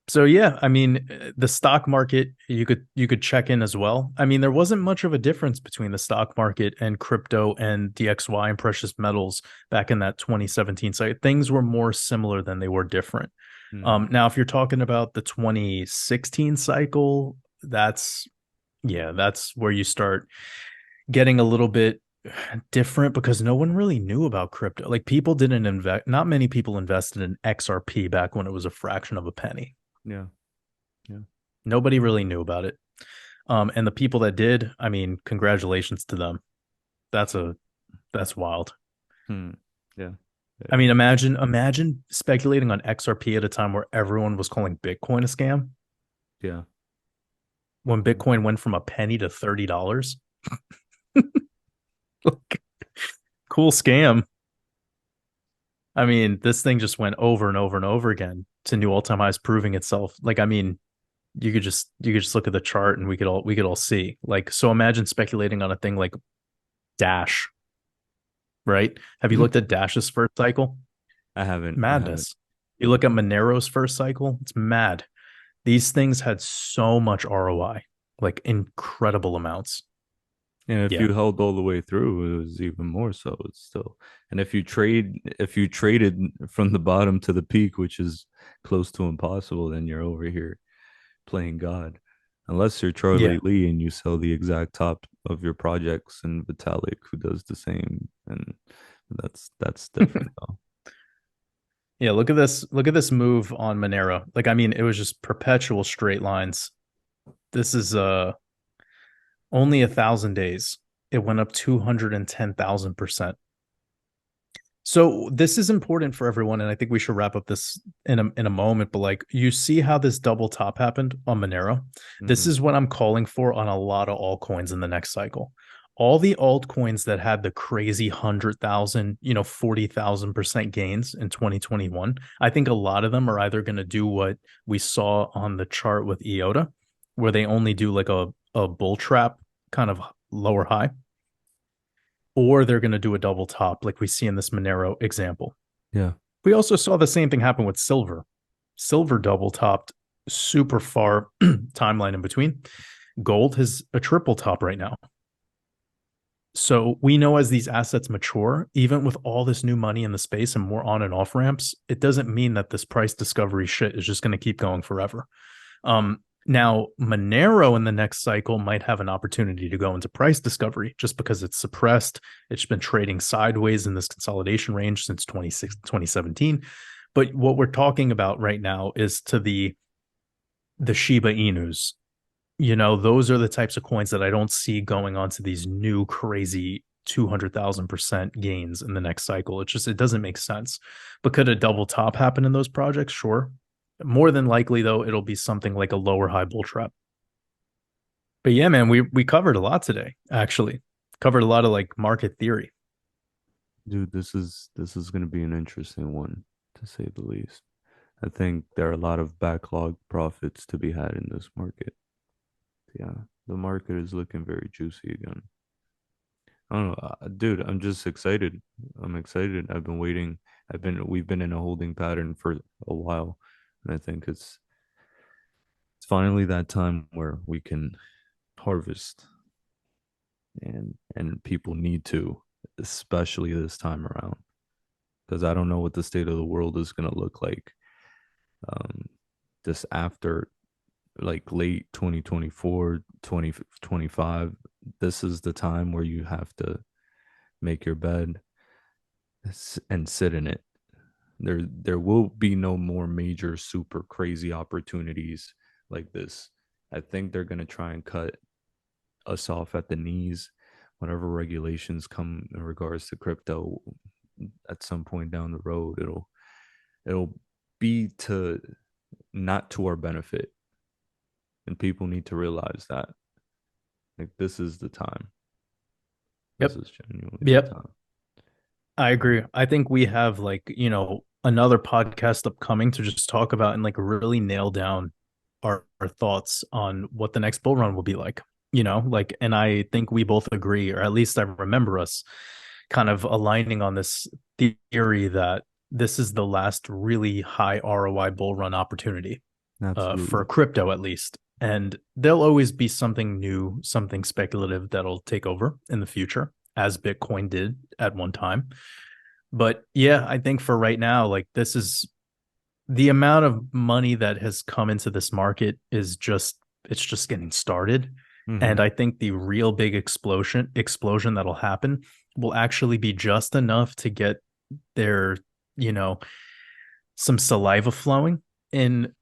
So yeah, I mean, the stock market, you could check in as well. I mean, there wasn't much of a difference between the stock market and crypto and DXY and precious metals back in that 2017 site. Things were more similar than they were different. Now, if you're talking about the 2016 cycle, that's where you start getting a little bit different because no one really knew about crypto. Like people didn't invest, not many people invested in XRP back when it was a fraction of a penny. Yeah. Nobody really knew about it. And the people that did, I mean, congratulations to them. That's wild. Yeah. I mean, imagine speculating on XRP at a time where everyone was calling Bitcoin a scam. Yeah. When Bitcoin went from a penny to $30. Cool scam. I mean, this thing just went over and over and over again to new all-time highs, proving itself. Like, I mean, you could just look at the chart and we could all see. Like, so imagine speculating on a thing like Dash, right? Have you looked at Dash's first cycle? I haven't. Madness. You look at Monero's first cycle, it's mad. These things had so much ROI, like incredible amounts. And if you held all the way through, it was even more so. It's still, and if you traded from the bottom to the peak, which is close to impossible, then you're over here playing God. Unless you're Charlie Lee and you sell the exact top of your projects and Vitalik who does the same, and that's different though. Yeah, look at this move on Monero. Like, I mean, it was just perpetual straight lines. This is only 1,000 days. It went up 210,000%. So this is important for everyone, and I think we should wrap up this in a moment. But like, you see how this double top happened on Monero. This is what I'm calling for on a lot of altcoins in the next cycle. All the altcoins that had the crazy 100,000, 40,000% gains in 2021, I think a lot of them are either going to do what we saw on the chart with IOTA, where they only do like a bull trap kind of lower high. or they're going to do a double top like we see in this Monero example. Yeah. We also saw the same thing happen with silver. Silver double topped super far timeline in between. Gold has a triple top right now. So we know as these assets mature, even with all this new money in the space and more on and off ramps, it doesn't mean that this price discovery shit is just going to keep going forever. Now, Monero in the next cycle might have an opportunity to go into price discovery just because it's suppressed. It's been trading sideways in this consolidation range since 2017. But what we're talking about right now is to the Shiba Inus. Those are the types of coins that I don't see going on to these new crazy 200,000% gains in the next cycle. It doesn't make sense. But could a double top happen in those projects? Sure. More than likely, though, it'll be something like a lower high bull trap. But yeah, man, we covered a lot today, actually. Covered a lot of like market theory. Dude, this is going to be an interesting one, to say the least. I think there are a lot of backlog profits to be had in this market. Yeah, the market is looking very juicy again. I don't know, dude. I'm just excited. I'm excited. I've been waiting. We've been in a holding pattern for a while, and I think it's finally that time where we can harvest, and people need to, especially this time around, because I don't know what the state of the world is gonna look like, just after like late 2024, 2025. This is the time where you have to make your bed and sit in it. There will be no more major super crazy opportunities like this. I think they're going to try and cut us off at the knees whatever regulations come in regards to crypto at some point down the road. It'll be to not to our benefit, and people need to realize that, like, this is the time. This Yep. is genuinely Yep. the time. I agree. I think we have like, another podcast upcoming to just talk about and like really nail down our thoughts on what the next bull run will be like. And I think we both agree, or at least I remember us kind of aligning on this theory that this is the last really high ROI bull run opportunity for Absolutely. crypto, at least. And there'll always be something new, something speculative that'll take over in the future, as Bitcoin did at one time. But yeah, I think for right now, like this is the amount of money that has come into this market is it's just getting started. Mm-hmm. And I think the real big explosion that'll happen will actually be just enough to get their, some saliva flowing in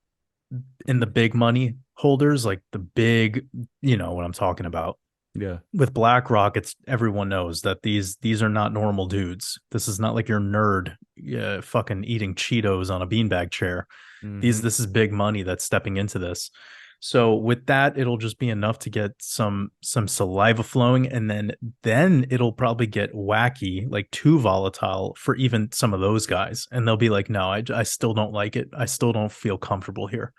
the big money holders, like the big, what I'm talking about. Yeah. With BlackRock, it's everyone knows that these are not normal dudes. This is not like your nerd fucking eating Cheetos on a beanbag chair. Mm-hmm. This is big money that's stepping into this. So with that, it'll just be enough to get some saliva flowing, and then it'll probably get wacky, like too volatile for even some of those guys, and they'll be like, no, I still don't like it. I still don't feel comfortable here.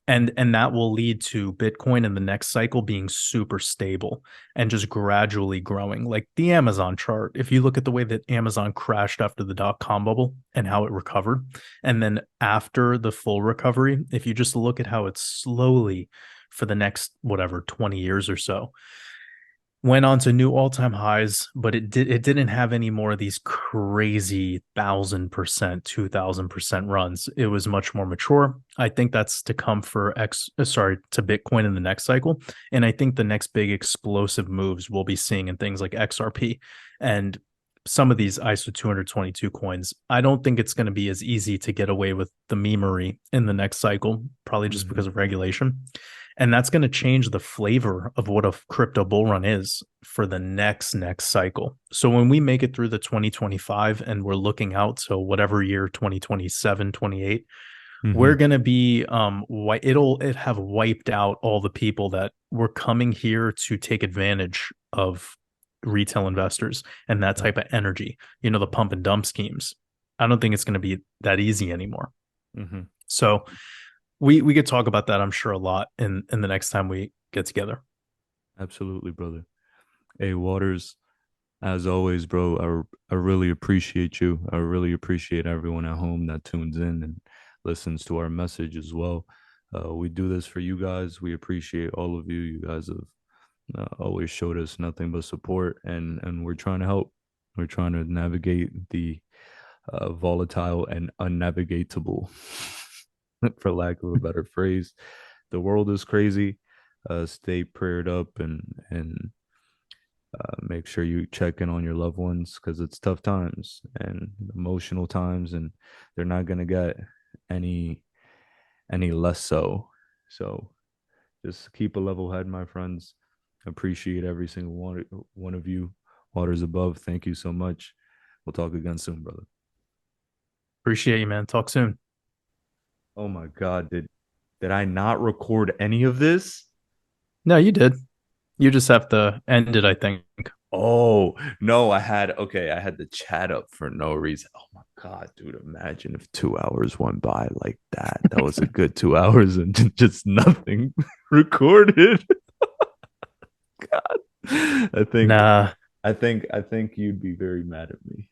And that will lead to Bitcoin in the next cycle being super stable and just gradually growing, like the Amazon chart. If you look at the way that Amazon crashed after the dot-com bubble and how it recovered, and then after the full recovery, if you just look at how it slowly for the next whatever 20 years or so went on to new all-time highs, but it didn't have any more of these crazy 1,000%, 2,000% runs. It was much more mature. I think that's to come for to Bitcoin in the next cycle. And I think the next big explosive moves we'll be seeing in things like XRP and some of these ISO 222 coins. I don't think it's going to be as easy to get away with the memery in the next cycle, probably just because of regulation. And that's going to change the flavor of what a crypto bull run is for the next cycle. So when we make it through the 2025 and we're looking out to whatever year, 2027, 28, we're going to be it'll have wiped out all the people that were coming here to take advantage of retail investors and that type of energy, the pump and dump schemes. I don't think it's going to be that easy anymore. Mm-hmm. So we could talk about that, I'm sure, a lot in the next time we get together. Absolutely, brother. Hey, Waters, As always, bro, I really appreciate you. I really appreciate everyone at home that tunes in and listens to our message as well. We do this for you guys. We appreciate all of you. You guys have always showed us nothing but support, and we're trying to help. We're trying to navigate the volatile and unnavigatable, for lack of a better phrase. The world is crazy. Stay prayed up and make sure you check in on your loved ones because it's tough times and emotional times, and they're not gonna get any any less so. So just keep a level head, my friends. Appreciate every single one of you. Waters above. Thank you so much. We'll talk again soon, brother. Appreciate you, man. Talk soon. Oh my God, did I not record any of this? No, you did. You just have to end it, I think. Oh no, I had the chat up for no reason. Oh my God, dude, imagine if 2 hours went by like that. That was a good 2 hours and just nothing recorded. God. I think Nah, I think you'd be very mad at me.